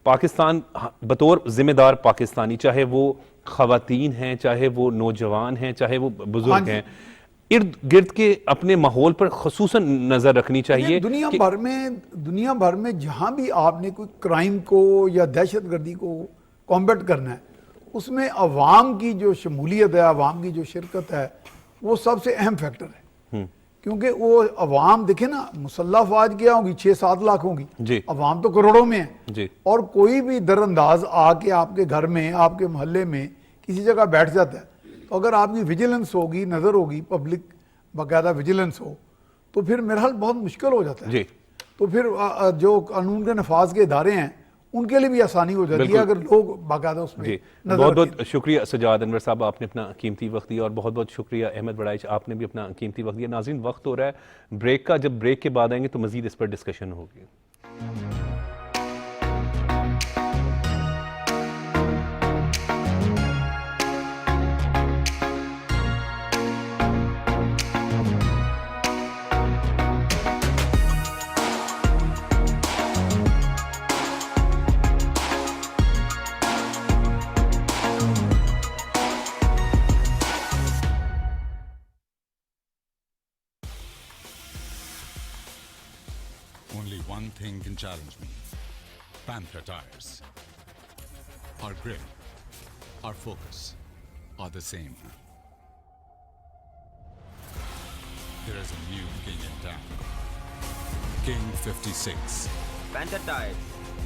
پاکستان بطور ذمہ دار پاکستانی, چاہے وہ خواتین ہیں, چاہے وہ نوجوان ہیں, چاہے وہ بزرگ ہیں, ارد گرد کے اپنے ماحول پر خصوصاً نظر رکھنی چاہیے. دنیا بھر میں جہاں بھی آپ نے کوئی کرائم کو یا دہشت گردی کو کمبیٹ کرنا ہے, اس میں عوام کی جو شمولیت ہے, عوام کی جو شرکت ہے, وہ سب سے اہم فیکٹر ہے. کیونکہ وہ عوام دیکھیں نا, مسلح افواج کیا ہوگی 6-7 لاکھ ہوں گی, عوام تو کروڑوں میں ہے, اور کوئی بھی در انداز آ کے آپ کے گھر میں, آپ کے محلے میں کسی جگہ بیٹھ جاتا ہے, تو اگر آپ کی ویجیلنس ہوگی, نظر ہوگی, پبلک باقاعدہ ویجیلنس ہو, تو پھر میرا حال بہت مشکل ہو جاتا ہے. تو پھر جو قانون کے نفاذ کے ادارے ہیں ان کے لیے بھی آسانی ہو جاتی ہے اگر لوگ باقاعدہ اس میں نظر بہت بہت شکریہ سجاد انور صاحب, آپ نے اپنا قیمتی وقت دیا, اور بہت بہت شکریہ احمد بڑائچ, آپ نے بھی اپنا قیمتی وقت دیا. ناظرین وقت ہو رہا ہے بریک کا, جب بریک کے بعد آئیں گے تو مزید اس پر ڈسکشن ہوگی. Only one thing can challenge me. Panther tires. Our grip, our focus are the same. There is a new king in town. King 56. Panther tires,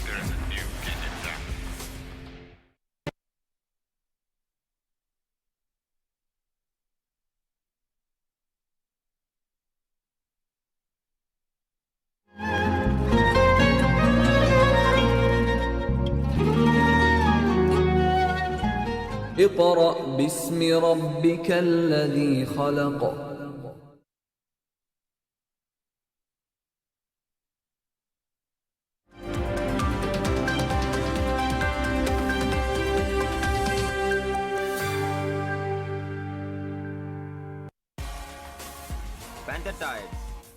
There is a new king in town. اقرأ باسم ربك الذي خلق. Panther tires,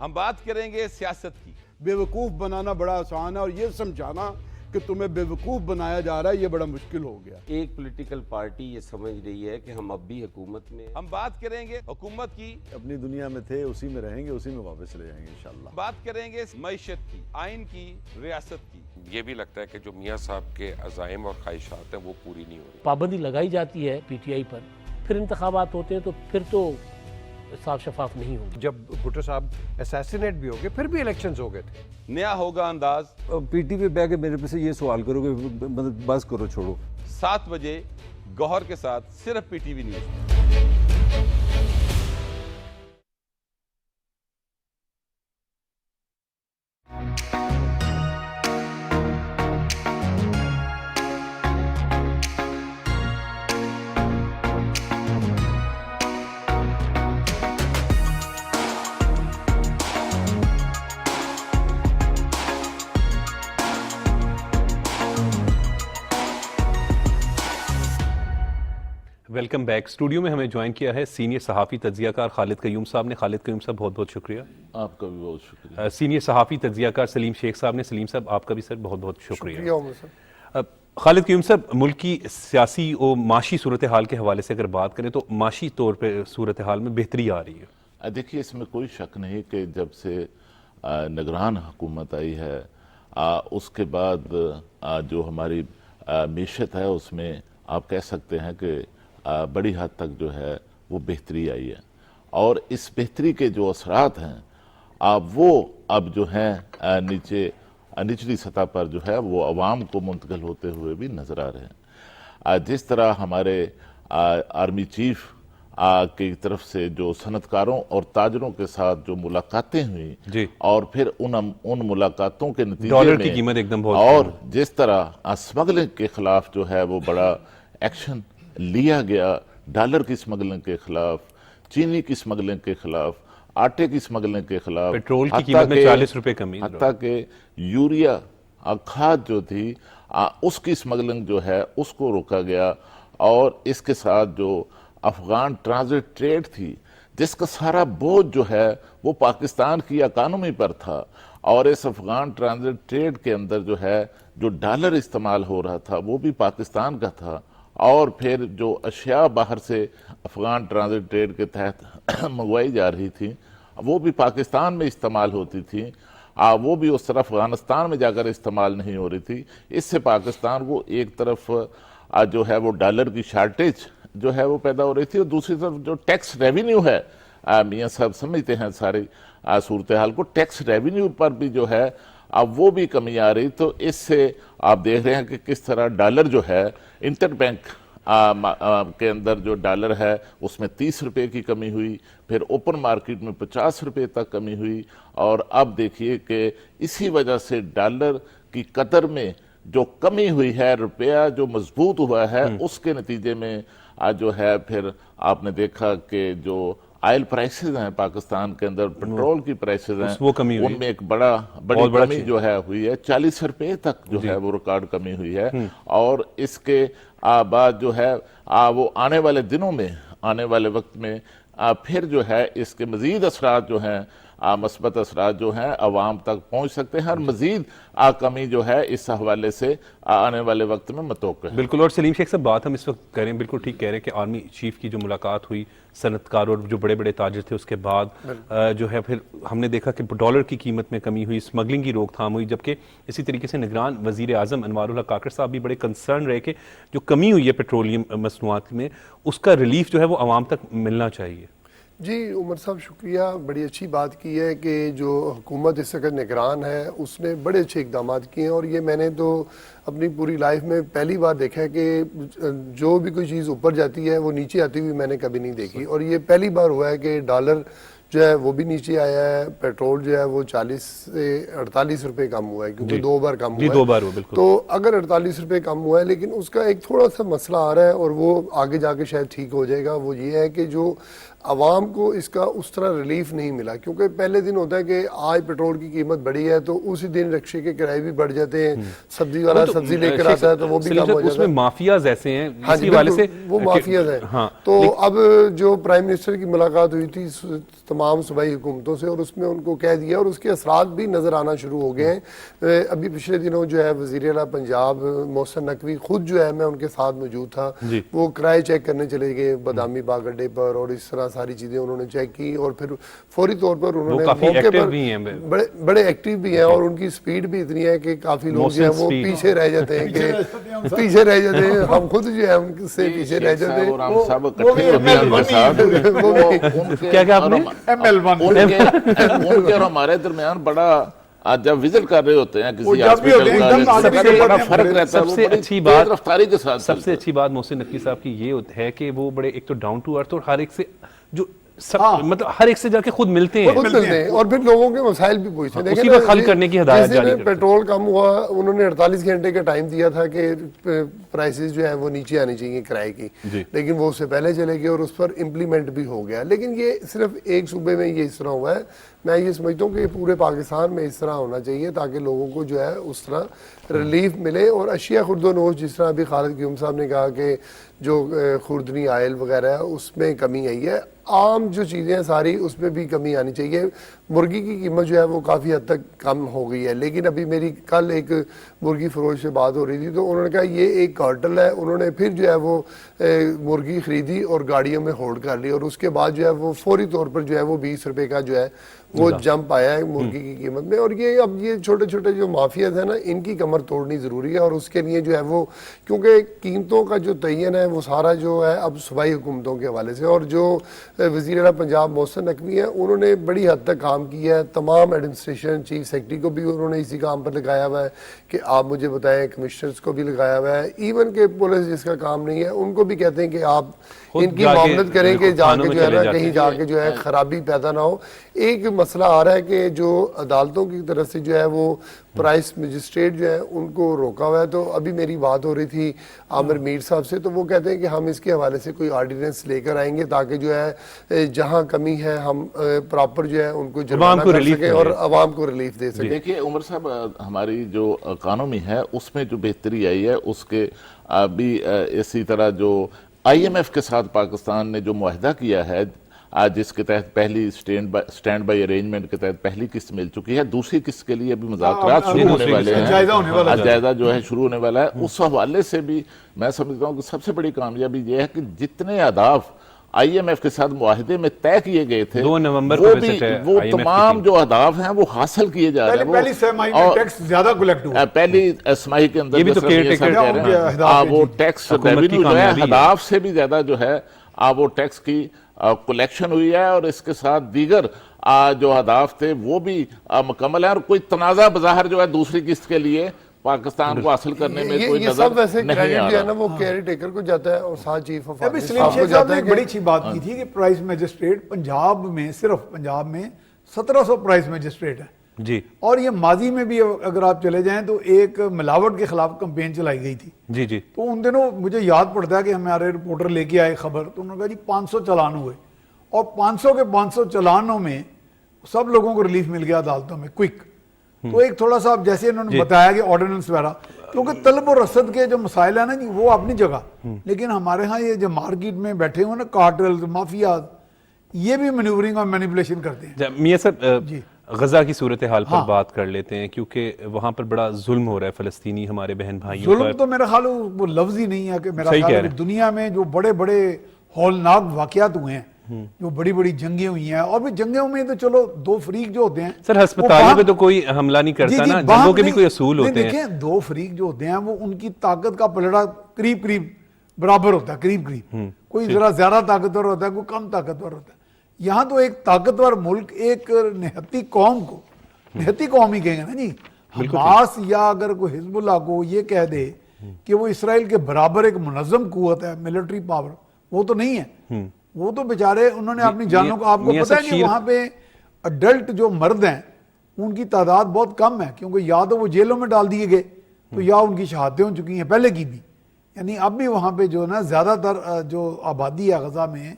ہم بات کریں گے سیاست کی. بیوقوف بنانا بڑا آسان ہے اور یہ سمجھانا کہ تمہیں بیوقوف بنایا جا رہا ہے، یہ بڑا مشکل ہو گیا۔ ایک پولیٹیکل پارٹی یہ سمجھ رہی ہے کہ ہم اب بھی حکومت میں، ہم بات کریں گے حکومت کی، اپنی دنیا میں تھے اسی میں رہیں گے، اسی میں واپس چلے جائیں گے انشاءاللہ۔ بات کریں گے معیشت کی، آئین کی، ریاست کی۔ یہ بھی لگتا ہے کہ جو میاں صاحب کے عزائم اور خواہشات ہیں وہ پوری نہیں ہو رہی۔ پابندی لگائی جاتی ہے پی ٹی آئی پر، پھر انتخابات ہوتے ہیں تو پھر تو صاف شفاف نہیں ہوگی۔ جب بھٹو صاحب اسیسینیٹ بھی ہو گئے پھر بھی الیکشنز ہو گئے تھے۔ نیا ہوگا انداز۔ پی ٹی وی پہ کے میرے پہ سے یہ سوال کرو کہ بس کرو چھوڑو۔ 7 بجے گوہر کے ساتھ صرف P T V news. Welcome back. Studio میں ہمیں جوائن کیا ہے سینئر صحافی تجزیہ کار خالد قیوم صاحب نے۔ خالد قیوم صاحب بہت بہت شکریہ۔ آپ کا بھی بہت شکریہ۔ سینئر صحافی تجزیہ کار سلیم شیخ صاحب نے۔ سلیم صاحب آپ کا بھی سر بہت بہت شکریہ۔ خالد قیوم صاحب، ملک کی سیاسی اور معاشی صورتحال کے حوالے سے اگر بات کریں تو معاشی طور پہ صورتحال میں بہتری آ رہی ہے؟ دیکھیے، اس میں کوئی شک نہیں کہ جب سے نگران حکومت آئی ہے اس کے بعد جو ہماری معیشت ہے اس میں آپ کہہ سکتے ہیں کہ بڑی حد تک جو ہے وہ بہتری آئی ہے، اور اس بہتری کے جو اثرات ہیں وہ اب جو ہیں نچلی سطح پر جو ہے وہ عوام کو منتقل ہوتے ہوئے بھی نظر آ رہے ہیں۔ جس طرح ہمارے آرمی چیف کی طرف سے جو صنعتکاروں اور تاجروں کے ساتھ جو ملاقاتیں ہوئیں اور پھر ان ملاقاتوں کے نتیجے ڈالر کی قیمت ایک دم بہت، اور جس طرح اسمگلنگ کے خلاف جو ہے وہ بڑا ایکشن لیا گیا، ڈالر کی اسمگلنگ کے خلاف، چینی کی اسمگلنگ کے خلاف، آٹے کی اسمگلنگ کے خلاف، پیٹرول کی قیمت میں 40 روپے کمی، حتیٰ کہ یوریا کھاد جو تھی اس کی اسمگلنگ جو ہے اس کو روکا گیا، اور اس کے ساتھ جو افغان ٹرانزٹ ٹریڈ تھی جس کا سارا بوجھ جو ہے وہ پاکستان کی اکانومی پر تھا، اور اس افغان ٹرانزٹ ٹریڈ کے اندر جو ہے جو ڈالر استعمال ہو رہا تھا وہ بھی پاکستان کا تھا، اور پھر جو اشیاء باہر سے افغان ٹرانزٹ ٹریڈ کے تحت منگوائی جا رہی تھی وہ بھی پاکستان میں استعمال ہوتی تھی، وہ بھی اس طرف افغانستان میں جا کر استعمال نہیں ہو رہی تھی۔ اس سے پاکستان کو ایک طرف جو ہے وہ ڈالر کی شارٹیج جو ہے وہ پیدا ہو رہی تھی، اور دوسری طرف جو ٹیکس ریونیو ہے، میاں صاحب سمجھتے ہیں ساری صورتحال کو، ٹیکس ریونیو پر بھی جو ہے اب وہ بھی کمی آ رہی۔ تو اس سے آپ دیکھ رہے ہیں کہ کس طرح ڈالر جو ہے انٹر بینک کے اندر جو ڈالر ہے اس میں 30 روپے کی کمی ہوئی، پھر اوپن مارکیٹ میں 50 روپے تک کمی ہوئی، اور اب دیکھیے کہ اسی وجہ سے ڈالر کی قدر میں جو کمی ہوئی ہے، روپیہ جو مضبوط ہوا ہے، اس کے نتیجے میں جو ہے پھر آپ نے دیکھا کہ جو آئل پرائسز ہیں پاکستان کے اندر، پیٹرول کی پرائسز ہیں، ان میں ایک بڑی کمی جو ہے ہوئی ہے، 40 روپے تک جو ہے وہ ریکارڈ کمی ہوئی ہے، اور اس کے بعد جو ہے وہ آنے والے دنوں میں، آنے والے وقت میں پھر جو ہے اس کے مزید اثرات جو ہیں، مثبت اثرات جو ہیں عوام تک پہنچ سکتے ہیں، اور مزید کمی جو ہے اس حوالے سے آنے والے وقت میں متوقع ہے۔ بالکل، اور سلیم شیخ صاحب بات ہم اس وقت کریں، بالکل ٹھیک کہہ رہے ہیں کہ آرمی چیف کی جو ملاقات ہوئی صنعت کار اور جو بڑے بڑے تاجر تھے، اس کے بعد جو ہے پھر ہم نے دیکھا کہ ڈالر کی قیمت میں کمی ہوئی، اسمگلنگ کی روک تھام ہوئی، جبکہ اسی طریقے سے نگران وزیر اعظم انوار الحق کاکڑ صاحب بھی بڑے کنسرن رہے کہ جو کمی ہوئی ہے پیٹرولیم مصنوعات میں اس کا ریلیف جو ہے وہ عوام تک ملنا چاہیے۔ جی عمر صاحب شکریہ، بڑی اچھی بات کی ہے کہ جو حکومت اس وقت نگران ہے اس نے بڑے اچھے اقدامات کیے ہیں، اور یہ میں نے تو اپنی پوری لائف میں پہلی بار دیکھا ہے کہ جو بھی کوئی چیز اوپر جاتی ہے وہ نیچے آتی ہوئی میں نے کبھی نہیں دیکھی، اور یہ پہلی بار ہوا ہے کہ ڈالر جو ہے وہ بھی نیچے آیا ہے، پیٹرول جو ہے وہ 40 سے 48 روپے کم ہوا ہے، کیونکہ 2 بار کم ہوا ہے، تو اگر 48 روپے کم ہوا ہے، لیکن اس کا ایک تھوڑا سا مسئلہ آ رہا ہے اور وہ آگے جا کے شاید ٹھیک ہو جائے گا، وہ یہ ہے کہ جو عوام کو اس کا اس طرح ریلیف نہیں ملا، کیونکہ پہلے دن ہوتا ہے کہ آج پیٹرول کی قیمت بڑھی ہے تو اسی دن رکشے کے کرائے بھی بڑھ جاتے ہیں، سبزی والا سبزی لے کر آتا ہے تو وہ بھی کم ہو جاتا ہے۔ اس میں مافیاز ایسے ہیں، ہاں جی وہ مافیاز ہیں۔ تو اب جو پرائم منسٹر کی ملاقات ہوئی تھی تمام صوبائی حکومتوں سے، اور اس میں ان کو کہہ دیا اور اس کے اثرات بھی نظر آنا شروع ہو گئے ہیں۔ ابھی پچھلے دنوں جو ہے وزیر اعلیٰ پنجاب محسن نقوی خود جو ہے، میں ان کے ساتھ موجود تھا، وہ کرائے چیک کرنے چلے گئے بادامی باغ اڈے پر، اور اس طرح ساری چیزیں انہوں نے چیک کی، اور پھر فوری طور پر انہوں نے موقع پر بڑے ایکٹیو بھی ہیں، اور ان کی سپیڈ بھی اتنی ہے کہ کافی لوگ جو ہیں وہ پیچھے رہ جاتے ہیں، کہ پیچھے رہ جاتے ہیں، ہم خود جو ہے ان سے پیچھے رہ جاتے ہیں۔ کیا آپ نے ان کے اور ہمارے درمیان بڑا جب وزٹ کر رہے ہوتے ہیں کسی ہاسپٹل بڑا فرق رہتا ہے۔ سب سے اچھی بات رفتاری کے ساتھ سب سے اچھی بات محسن نقوی صاحب کی یہ ہے کہ وہ بڑے ایک تو ڈاؤن ٹو ارتھ، اور ہر ایک سے جو مطلب ہر ایک سے جا کے خود ملتے ہیں اور پھر لوگوں کے مسائل بھی پوچھتے ہیں، اسی وقت حل کرنے کی ہدایت جاری کرتے ہیں۔ پیٹرول کم ہوا، انہوں نے 48 گھنٹے کا ٹائم دیا تھا کہ پرائسز جو ہیں وہ نیچے آنی چاہیے کرائے کی، لیکن وہ اس سے پہلے چلے گئے اور اس پر امپلیمنٹ بھی ہو گیا۔ لیکن یہ صرف ایک صوبے میں یہ اس طرح ہوا ہے، میں یہ سمجھتا ہوں کہ پورے پاکستان میں اس طرح ہونا چاہیے تاکہ لوگوں کو جو ہے اس طرح ریلیف ملے۔ اور اشیاء خرد و نوش، جس طرح ابھی خالد قیوم صاحب نے کہا کہ جو خوردنی آئل وغیرہ ہے اس میں کمی آئی ہے، عام جو چیزیں ہیں ساری اس میں بھی کمی آنی چاہیے۔ مرغی کی قیمت جو ہے وہ کافی حد تک کم ہو گئی ہے، لیکن ابھی میری کل ایک مرغی فروش سے بات ہو رہی تھی تو انہوں نے کہا یہ ایک کارٹل ہے، انہوں نے پھر جو ہے وہ مرغی خریدی اور گاڑیوں میں ہولڈ کر لی، اور اس کے بعد جو ہے وہ فوری طور پر جو ہے وہ 20 روپے کا جو ہے وہ جمپ آیا ہے مرغی کی قیمت میں۔ اور یہ اب یہ چھوٹے چھوٹے جو مافیاز ہیں نا، ان کی کمر توڑنی ضروری ہے، اور اس کے لیے جو ہے وہ کیونکہ قیمتوں کا جو تعین ہے وہ سارا جو ہے اب صوبائی حکومتوں کے حوالے سے، اور جو وزیر اعلیٰ پنجاب محسن نقوی ہیں انہوں نے بڑی حد تک کام کیا ہے، تمام ایڈمنسٹریشن چیف سیکرٹری کو بھی انہوں نے اسی کام پر لگایا ہوا ہے کہ آپ مجھے بتائیں، کمشنرز کو بھی لگایا ہوا ہے، ایون کہ پولیس جس کا کام نہیں ہے ان کو بھی کہتے ہیں کہ آپ ان کی معاملت کریں کہ جا کے جو ہے نا کہیں جا کے جو ہے خرابی پیدا نہ ہو۔ ایک مسئلہ آ رہا ہے کہ جو عدالتوں کی طرف سے جو ہے وہ پرائس مجسٹریٹ جو ہے ان کو روکا ہوا ہے، تو ابھی میری بات ہو رہی تھی عامر میر صاحب سے، تو وہ کہتے ہیں کہ ہم اس کے حوالے سے کوئی آرڈیننس لے کر آئیں گے تاکہ جو ہے جہاں کمی ہے ہم پراپر جو ہے ان کو جرمانہ کر سکیں اور عوام کو ریلیف دے سکیں۔ دیکھیے عمر صاحب، ہماری جو اکانومی ہے اس میں جو بہتری آئی ہے اس کے ابھی اسی طرح جو آئی ایم ایف کے ساتھ پاکستان نے جو معاہدہ کیا ہے، جس کے تحت پہلی سٹینڈ بائی ارینجمنٹ کے تحت پہلی قسط مل چکی ہے، دوسری قسط کے لیے ابھی مذاکرات شروع ہونے والے ہیں، جائزہ جو ہے شروع ہونے والا ہے۔ اس حوالے سے بھی میں سمجھتا ہوں کہ سب سے بڑی کامیابی یہ ہے کہ جتنے اہداف آئی ایم ایف کے ساتھ معاہدے میں طے کیے گئے تھے، 2 نومبر وہ تمام جو اہداف ہیں وہ حاصل کیے جا رہے ہیں۔ پہلی سہ-ماہی میں ٹیکس زیادہ کلیکٹ ہوا، پہلی سہ-ماہی کے اندر وہ ٹیکس ریونیو جو ہے اہداف سے بھی زیادہ جو ہے وہ ٹیکس کی کلیکشن ہوئی ہے، اور اس کے ساتھ دیگر جو اہداف تھے وہ بھی مکمل ہیں، اور کوئی تنازع بظاہر جو ہے دوسری قسط کے لیے پاکستان کو حاصل کرنے میں کوئی یہ سب ویسے کریڈٹ جو ہے نا وہ کیری ٹیکر کو جاتا ہے اور ساتھ چیف آف آرمی صاحب کو جاتا ہے۔ بڑی اچھی بات کی تھی کہ پرائس میجسٹریٹ پنجاب میں، صرف پنجاب میں 1700 پرائس میجسٹریٹ ہیں جی، اور یہ ماضی میں بھی اگر آپ چلے جائیں تو ایک ملاوٹ کے خلاف کمپین چلائی گئی تھی جی جی، تو ان دنوں مجھے یاد پڑتا ہے کہ ہمارے رپورٹر لے کے آئے خبر، تو انہوں نے کہا جی 500 چلان ہوئے، اور 500 کے 500 چلانوں میں سب لوگوں کو ریلیف مل گیا عدالتوں میں کوئک۔ تو ایک تھوڑا سا جیسے انہوں نے بتایا کہ آرڈیننس وغیرہ، کیونکہ طلب و رسد کے جو مسائل ہیں نا جی وہ اپنی جگہ، لیکن ہمارے ہاں یہ جو مارکیٹ میں بیٹھے ہوئے نا کارٹلز، مافیا، یہ بھی مینیورنگ اور مینیپولیشن کرتے ہیں۔ میاں صاحب غزہ کی صورتحال پر بات کر لیتے ہیں، کیونکہ وہاں پر بڑا ظلم ہو رہا ہے فلسطینی ہمارے بہن بھائیوں پر۔ ظلم تو میرا خیال وہ لفظ ہی نہیں ہے کہ میرا خیال ہے دنیا میں جو بڑے بڑے ہولناک واقعات ہوئے ہیں، جو بڑی بڑی جنگیں ہوئی ہیں، اور بھی جنگوں میں تو چلو 2 فریق جو ہوتے ہیں، سر ہسپتالوں پہ تو کوئی حملہ نہیں کرتا نا، جنگوں کے بھی کوئی اصول ہوتے ہیں۔ دیکھیں 2 فریق جو ہوتے ہیں وہ ان کی طاقت کا پلڑا قریب قریب برابر ہوتا ہے، قریب قریب، کوئی ذرا زیادہ طاقتور ہوتا ہے، کوئی کم طاقتور ہوتا ہے۔ یہاں تو ایک طاقتور ملک ایک نہتی قوم کو، نہتی قوم ہی کہیں گے نا جی، حماس یا اگر کوئی حزب اللہ کو یہ کہہ دے کہ وہ اسرائیل کے برابر ایک منظم قوت ہے، ملٹری پاور، وہ تو نہیں ہے۔ وہ تو بیچارے انہوں نے اپنی جانوں کو، آپ کو پتہ ہے کہ وہاں پہ اڈلٹ جو مرد ہیں ان کی تعداد بہت کم ہے، کیونکہ یا تو وہ جیلوں میں ڈال دیے گئے تو یا ان کی شہادتیں ہو چکی ہیں پہلے کی بھی، یعنی اب بھی وہاں پہ جو نا زیادہ تر جو آبادی ہے غزہ میں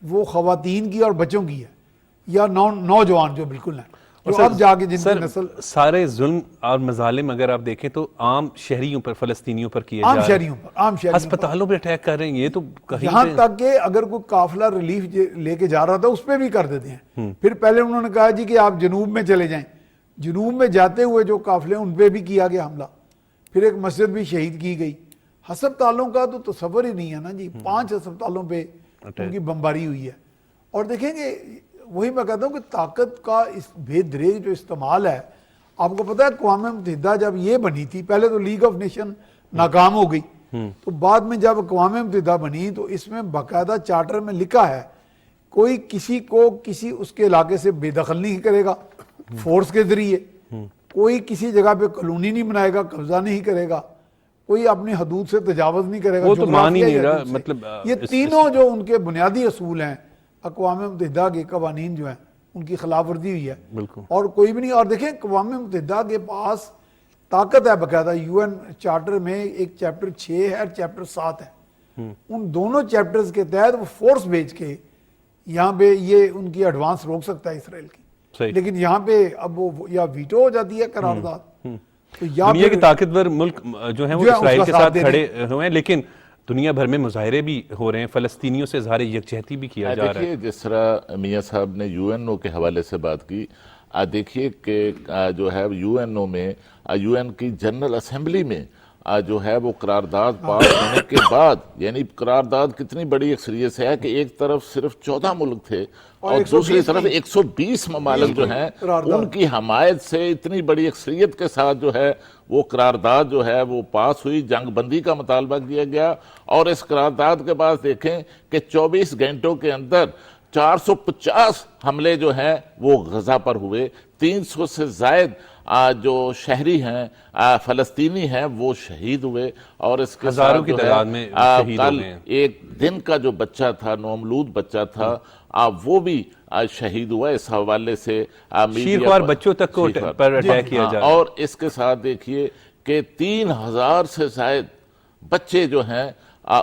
وہ خواتین کی اور بچوں کی ہے یا نوجوان جو بالکل ہیں جو اب جا کے جن کی نسل. سارے ظلم اور مظالم اگر آپ دیکھیں تو عام شہریوں پر فلسطینیوں پر کیے جا رہے ہیں, عام شہریوں ہسپتالوں پہ اٹیک کر رہے ہیں. یہ تو یہاں تک کہ اگر کوئی قافلہ ریلیف لے کے جا رہا تھا اس پہ بھی کر دیتے ہیں. پھر پہلے انہوں نے کہا جی کہ آپ جنوب میں چلے جائیں, جنوب میں جاتے ہوئے جو قافلے ان پہ بھی کیا گیا حملہ, پھر ایک مسجد بھی شہید کی گئی. ہسپتالوں کا تو تصور ہی نہیں ہے نا جی, 5 ہسپتالوں پہ ان کی بمباری ہوئی ہے. اور دیکھیں گے وہی میں کہتا ہوں کہ طاقت کا اس بے دریغ جو استعمال ہے, آپ کو پتہ ہے اقوام متحدہ جب یہ بنی تھی, پہلے تو لیگ آف نیشن ناکام ہو گئی, تو بعد میں جب اقوام متحدہ بنی تو اس میں باقاعدہ چارٹر میں لکھا ہے کوئی کسی کو کسی اس کے علاقے سے بے دخل نہیں کرے گا فورس کے ذریعے, کوئی کسی جگہ پہ کالونی نہیں بنائے گا, قبضہ نہیں کرے گا, کوئی اپنی حدود سے تجاوز نہیں کرے گا. وہ تو مان ہی نہیں رہا. مطلب یہ تینوں جو ان کے بنیادی اصول ہیں اقوام متحدہ کے قوانین جو ہیں ان کی خلاف ورزی ہوئی ہے, اور کوئی بھی نہیں. اور دیکھیں اقوام متحدہ کے پاس طاقت ہے باقاعدہ, یو این چارٹر میں ایک چیپٹر 6 ہے اور چیپٹر 7 ہے. ان دونوں چیپٹرز کے تحت وہ فورس بھیج کے یہاں پہ یہ ان کی ایڈوانس روک سکتا ہے اسرائیل کی, لیکن یہاں پہ اب وہ یا ویٹو ہو جاتی ہے قرارداد. دنیا کے طاقتور ملک جو ہیں وہ اسرائیل کے ساتھ کھڑے ہوئے ہیں, لیکن دنیا بھر میں مظاہرے بھی ہو رہے ہیں, فلسطینیوں سے اظہار یکجہتی بھی کیا جا رہا ہے. دیکھیے جس طرح میاں صاحب نے یو این او کے حوالے سے بات کی, دیکھیے کہ جو ہے یو این او میں, یو این کی جنرل اسمبلی میں جو ہے وہ قرارداد پاس ہونے کے بعد, یعنی قرارداد کتنی بڑی اکثریت سے ہے کہ ایک طرف صرف 14 ملک تھے اور دوسری طرف 120 ممالک جو ہیں ان کی حمایت سے اتنی بڑی اکثریت کے ساتھ جو ہے وہ قرارداد جو ہے وہ پاس ہوئی, جنگ بندی کا مطالبہ کیا گیا. اور اس قرارداد کے بعد دیکھیں کہ 24 گھنٹوں کے اندر 450 حملے جو ہیں وہ غزہ پر ہوئے, 300 سے زائد جو شہری ہیں فلسطینی ہیں وہ شہید ہوئے, اور اس کے ہزاروں کی تعداد میں شہید کل ایک دن کا جو بچہ تھا, نومولود بچہ تھا, وہ بھی شہید ہوا. اس حوالے سے شیرخوار بچوں تک کو پر اٹیک کیا جا رہا ہے. اور اس کے ساتھ دیکھیے کہ 3000 سے زائد بچے جو ہیں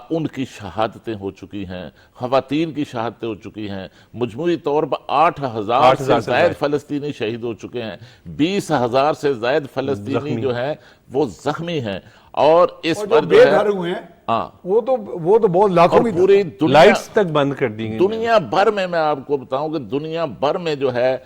ان کی شہادتیں ہو چکی ہیں, خواتین کی شہادتیں ہو چکی ہیں, مجموعی طور پر 8000 سے زائد فلسطینی شہید ہو چکے ہیں, 20000 سے زائد فلسطینی جو ہیں وہ زخمی ہیں. اور اس پر بے گھر ہوئے ہیں وہ تو بہت لاکھوں میں پوری لائٹس تک بند کر دی گئی. دنیا بھر میں آپ کو بتاؤں کہ دنیا بھر میں جو ہے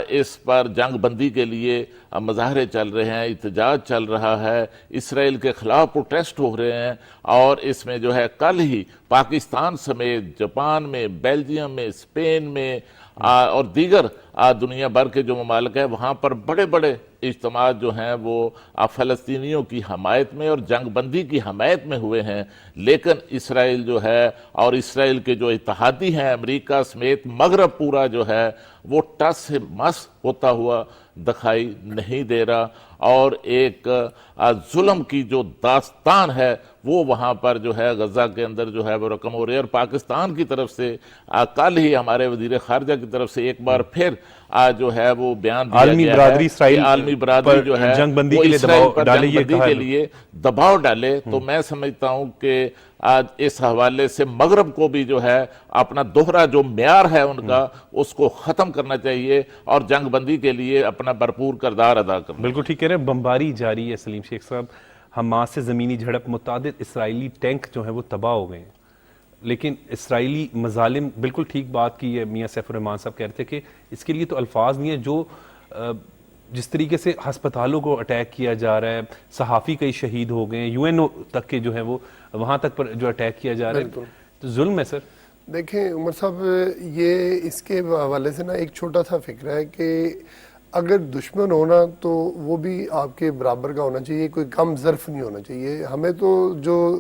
اس پر جنگ بندی کے لیے مظاہرے چل رہے ہیں, احتجاج چل رہا ہے, اسرائیل کے خلاف پروٹیسٹ ہو رہے ہیں. اور اس میں جو ہے کل ہی پاکستان سمیت جاپان میں, بیلجیم میں, اسپین میں اور دیگر دنیا بھر کے جو ممالک ہیں وہاں پر بڑے بڑے اجتماعات جو ہیں وہ فلسطینیوں کی حمایت میں اور جنگ بندی کی حمایت میں ہوئے ہیں. لیکن اسرائیل جو ہے اور اسرائیل کے جو اتحادی ہیں امریکہ سمیت مغرب پورا جو ہے وہ ٹس سے مس ہوتا ہوا دکھائی نہیں دے رہا, اور ایک ظلم کی جو داستان ہے وہ وہاں پر جو ہے غزہ کے اندر جو ہے وہ رقم ہو رہی ہے. اور پاکستان کی طرف سے کل ہی ہمارے وزیر خارجہ کی طرف سے ایک بار پھر جو ہے وہ بیان دیا گیا ہے کہ عالمی برادری جو ہے جنگ بندی وہ کے لیے اسرائیل پر ڈالے, جنگ بندی کے لیے دباؤ ڈالے. تو میں سمجھتا ہوں کہ اس حوالے سے مغرب کو بھی جو ہے اپنا دوہرا جو معیار ہے ان کا اس کو ختم کرنا چاہیے اور جنگ بندی کے لیے اپنا بھرپور کردار ادا کرنا. بالکل ٹھیک کہہ رہے ہیں. بمباری جاری ہے سلیم شیخ صاحب, حماس سے زمینی جھڑپ, متعدد اسرائیلی ٹینک جو ہیں وہ تباہ ہو گئے ہیں, لیکن اسرائیلی مظالم, بالکل ٹھیک بات کی ہے میاں سیف الرحمان صاحب, کہہ رہے تھے کہ اس کے لیے تو الفاظ نہیں ہے. جو جس طریقے سے ہسپتالوں کو اٹیک کیا جا رہا ہے, صحافی کئی شہید ہو گئے ہیں, یو این او تک کے جو ہے وہ وہاں تک پر جو اٹیک کیا جا رہا ہے, تو ظلم ہے سر. دیکھیں عمر صاحب, یہ اس کے حوالے سے نا ایک چھوٹا سا فکر ہے کہ اگر دشمن ہونا تو وہ بھی آپ کے برابر کا ہونا چاہیے, کوئی کم ظرف نہیں ہونا چاہیے. ہمیں تو جو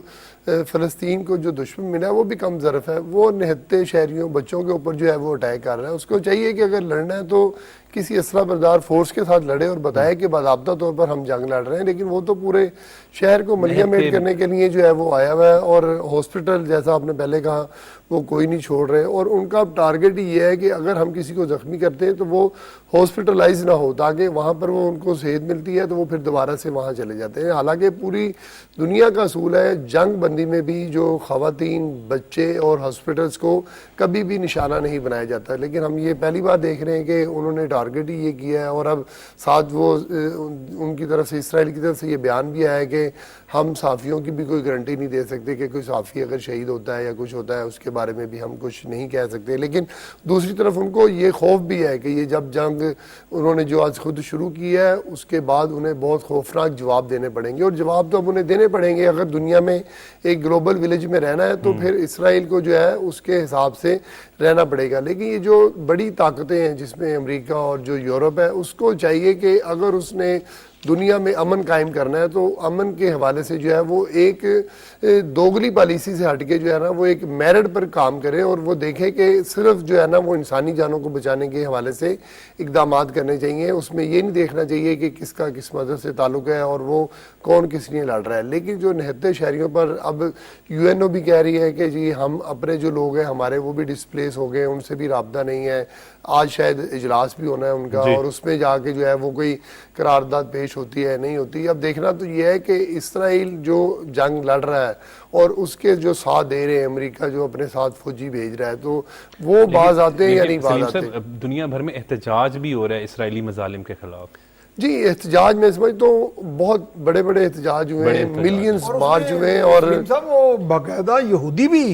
فلسطین کو جو دشمن ملا ہے وہ بھی کم ظرف ہے, وہ نہتے شہریوں بچوں کے اوپر جو ہے وہ اٹیک کر رہا ہے. اس کو چاہیے کہ اگر لڑنا ہے تو کسی اسلحہ بردار فورس کے ساتھ لڑے اور بتائے کہ باضابطہ طور پر ہم جنگ لڑ رہے ہیں, لیکن وہ تو پورے شہر کو ملیا میٹ کرنے کے لیے جو ہے وہ آیا ہوا ہے. اور ہاسپٹل جیسا آپ نے پہلے کہا وہ کوئی نہیں چھوڑ رہے, اور ان کا ٹارگٹ ہی یہ ہے کہ اگر ہم کسی کو زخمی کرتے ہیں تو وہ ہاسپٹلائز نہ ہو, تاکہ وہاں پر وہ ان کو صحت ملتی ہے تو وہ پھر دوبارہ سے وہاں چلے جاتے ہیں. حالانکہ پوری دنیا کا اصول ہے جنگ بندی بندی میں بھی جو خواتین، بچے اور ہاسپٹلس کو کبھی بھی نشانہ نہیں بنایا جاتا، لیکن ہم یہ پہلی بار دیکھ رہے ہیں کہ انہوں نے ٹارگٹ ہی یہ کیا ہے، اور اب ساتھ وہ ان کی طرف سے، اسرائیل کی طرف سے یہ بیان بھی آیا ہے کہ ہم صحافیوں کی بھی کوئی گارنٹی نہیں دے سکتے کہ کوئی صحافی اگر شہید ہوتا ہے یا کچھ ہوتا ہے اس کے بارے میں بھی ہم کچھ نہیں کہہ سکتے، لیکن دوسری طرف ان کو یہ خوف بھی ہے کہ یہ جب جنگ انہوں نے جو آج خود شروع کی ہے اس کے بعد انہیں بہت خوفناک جواب دینے پڑیں گے، اور جواب تو اب انہیں دینے پڑیں گے۔ اگر دنیا میں ایک گلوبل ولیج میں رہنا ہے تو پھر اسرائیل کو جو ہے اس کے حساب سے رہنا پڑے گا، لیکن یہ جو بڑی طاقتیں ہیں جس میں امریکہ اور جو یورپ ہے، اس کو چاہیے کہ اگر اس نے دنیا میں امن قائم کرنا ہے تو امن کے حوالے سے جو ہے وہ ایک دوگلی پالیسی سے ہٹ کے جو ہے نا وہ ایک میرٹ پر کام کرے، اور وہ دیکھے کہ صرف جو ہے نا وہ انسانی جانوں کو بچانے کے حوالے سے اقدامات کرنے چاہیے۔ اس میں یہ نہیں دیکھنا چاہیے کہ کس کا کس مذہب سے تعلق ہے اور وہ کون کس لیے لڑ رہا ہے، لیکن جو نہتے شہریوں پر اب UN بھی کہہ رہی ہے کہ جی ہم اپنے جو لوگ ہیں ہمارے وہ بھی ڈسپلیس ہو گئے، ان سے بھی رابطہ نہیں ہے، آج شاید اجلاس بھی ہونا ہے ان کا، اور اس میں جا کے جو ہے وہ کوئی قرارداد پیش ہوتی ہے نہیں ہوتی۔ اب دیکھنا تو یہ ہے کہ اسرائیل جو جنگ لڑ رہا ہے اور اس کے جو ساتھ دے رہے ہیں، امریکہ جو اپنے ساتھ فوجی بھیج رہا ہے، تو وہ باز آتے ہیں یا نہیں باز آتے ہیں؟ دنیا بھر میں احتجاج بھی ہو رہا ہے اسرائیلی مظالم کے خلاف۔ جی احتجاج میں سمجھتا ہوں بہت بڑے بڑے احتجاج ہوئے ہیں، ملینز مارچ ہوئے ہیں، اور وہ باقاعدہ یہودی بھی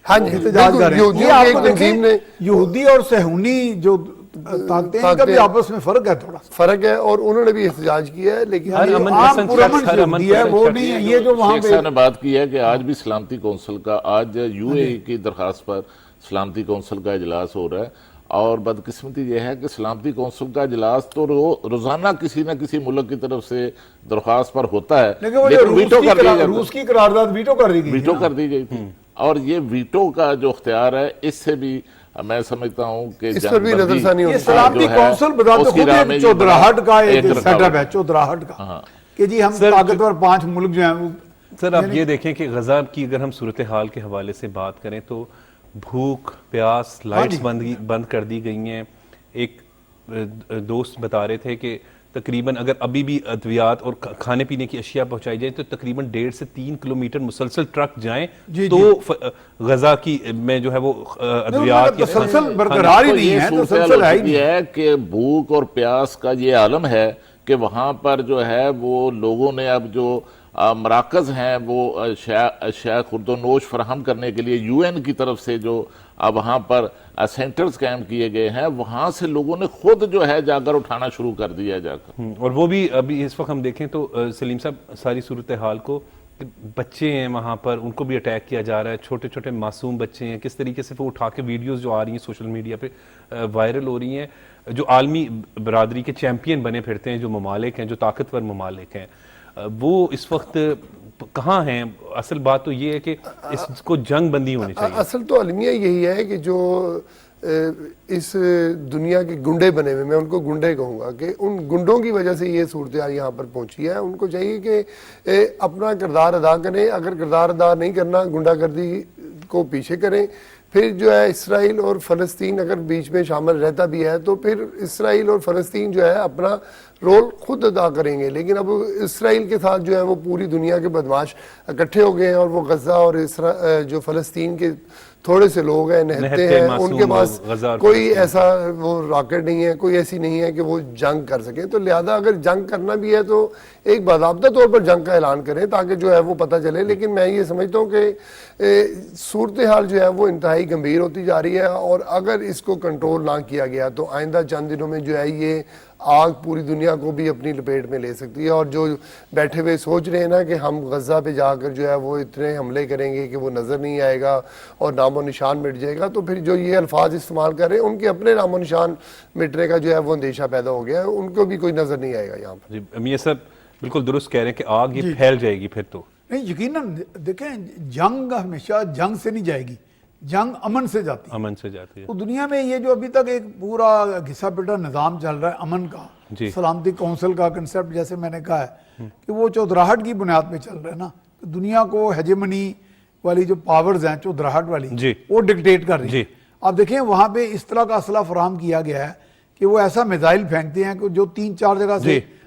ہاں جی احتجاج کر رہے ہیں۔ آپ کو دیکھیں یہودی اور صہیونی جو طاقتیں ہیں کبھی آپس میں فرق ہے، تھوڑا فرق ہے، اور انہوں نے بھی احتجاج کیا ہے، لیکن وہ نہیں ہے یہ جو وہاں پہ نے بات کی ہے کہ آج بھی سلامتی کونسل کا، آج UAE کی درخواست پر سلامتی کونسل کا اجلاس ہو رہا ہے، اور بدقسمتی یہ ہے کہ سلامتی کونسل کا اجلاس تو روزانہ کسی نہ کسی ملک کی طرف سے درخواست پر ہوتا ہے، لیکن ویٹو کر دی گئی، روس کی قرارداد ویٹو کر دی گئی تھی، اور یہ ویٹو کا جو اختیار ہے اس سے بھی میں سمجھتا ہوں کہ یہ سلامتی کونسل بذات خود ایک چودراہٹ کا ایک سیٹ اپ ہے، چودراہٹ کا کہ جی ہم طاقتور 5 ملک جو ہیں۔ سر آپ یہ دیکھیں کہ غزہ کی اگر ہم صورتحال کے حوالے سے بات کریں تو بھوک، پیاس، لائٹس بند کر دی گئی ہیں۔ ایک دوست بتا رہے تھے کہ تقریباً اگر ابھی بھی ادویات اور کھانے پینے کی اشیاء پہنچائی جائیں تو تقریباً 1.5 سے 3 کلومیٹر مسلسل ٹرک جائیں تو غزہ کی میں جو ہے وہ ادویات تسلسل برقرار ہی نہیں ہے، تسلسل ہے ہی ہے کہ بھوک اور پیاس کا یہ عالم ہے کہ وہاں پر جو ہے وہ لوگوں نے اب جو مراکز ہیں وہ اشیاء خورد و نوش فراہم کرنے کے لیے UN کی طرف سے جو وہاں پر سینٹرز قائم کیے گئے ہیں، وہاں سے لوگوں نے خود جو ہے جا کر اٹھانا شروع کر دیا جا کر، اور وہ بھی ابھی اس وقت ہم دیکھیں تو سلیم صاحب ساری صورتحال کو بچے ہیں وہاں پر، ان کو بھی اٹیک کیا جا رہا ہے، چھوٹے چھوٹے معصوم بچے ہیں، کس طریقے سے وہ اٹھا کے ویڈیوز جو آ رہی ہیں سوشل میڈیا پہ وائرل ہو رہی ہیں، جو عالمی برادری کے چیمپئن بنے پھرتے ہیں، جو ممالک ہیں، جو طاقتور ممالک ہیں، وہ اس وقت کہاں ہیں؟ اصل بات تو یہ ہے کہ اس کو جنگ بندی ہونی چاہیے۔ اصل تو المیہ یہی ہے کہ جو اس دنیا کے گنڈے بنے ہوئے، میں ان کو گنڈے کہوں گا، کہ ان گنڈوں کی وجہ سے یہ صورتحال یہاں پر پہنچی ہے۔ ان کو چاہیے کہ اپنا کردار ادا کریں، اگر کردار ادا نہیں کرنا گنڈا گردی کو پیچھے کریں، پھر جو ہے اسرائیل اور فلسطین اگر بیچ میں شامل رہتا بھی ہے تو پھر اسرائیل اور فلسطین جو ہے اپنا رول خود ادا کریں گے، لیکن اب اسرائیل کے ساتھ جو ہے وہ پوری دنیا کے بدماش اکٹھے ہو گئے ہیں، اور وہ غزہ اور جو فلسطین کے تھوڑے سے لوگ ہیں، نہتے ہیں، ان کے پاس کوئی ایسا وہ راکٹ نہیں ہے، کوئی ایسی نہیں ہے کہ وہ جنگ کر سکیں، تو لہذا اگر جنگ کرنا بھی ہے تو ایک باضابطہ طور پر جنگ کا اعلان کریں تاکہ جو ہے وہ پتہ چلے۔ لیکن میں یہ سمجھتا ہوں کہ صورتحال جو ہے وہ انتہائی گمبھیر ہوتی جا رہی ہے، اور اگر اس کو کنٹرول نہ کیا گیا تو آئندہ چند دنوں میں جو ہے یہ آگ پوری دنیا کو بھی اپنی لپیٹ میں لے سکتی ہے، اور جو بیٹھے ہوئے سوچ رہے ہیں نا کہ ہم غزہ پہ جا کر جو ہے وہ اتنے حملے کریں گے کہ وہ نظر نہیں آئے گا اور نام و نشان مٹ جائے گا، تو پھر جو یہ الفاظ استعمال کر رہے ہیں ان کے اپنے نام و نشان مٹنے کا جو ہے وہ اندیشہ پیدا ہو گیا ہے، ان کو بھی کوئی نظر نہیں آئے گا یہاں پر۔ جی میاں صاحب بالکل درست کہہ رہے ہیں کہ آگ یہ پھیل جائے گی پھر تو نہیں، یقیناً دیکھیں جنگ ہمیشہ جنگ سے نہیں جائے گی، جنگ امن سے جاتی ہے، امن سے جاتی ہے۔ تو دنیا میں یہ جو ابھی تک ایک پورا گھسا پٹا نظام چل رہا ہے امن کا، سلامتی کونسل کا کنسپٹ جیسے میں نے کہا ہے کہ وہ چودراہٹ کی بنیاد پہ چل رہا ہے نا، دنیا کو ہیجمنی والی جو پاورز ہیں چودراہٹ والی وہ ڈکٹیٹ کر رہی ہیں۔ آپ دیکھیں وہاں پہ اس طرح کا اسلحہ فراہم کیا گیا ہے کہ وہ ایسا میزائل پھینکتے ہیں کہ جو 3-4 جگہ سے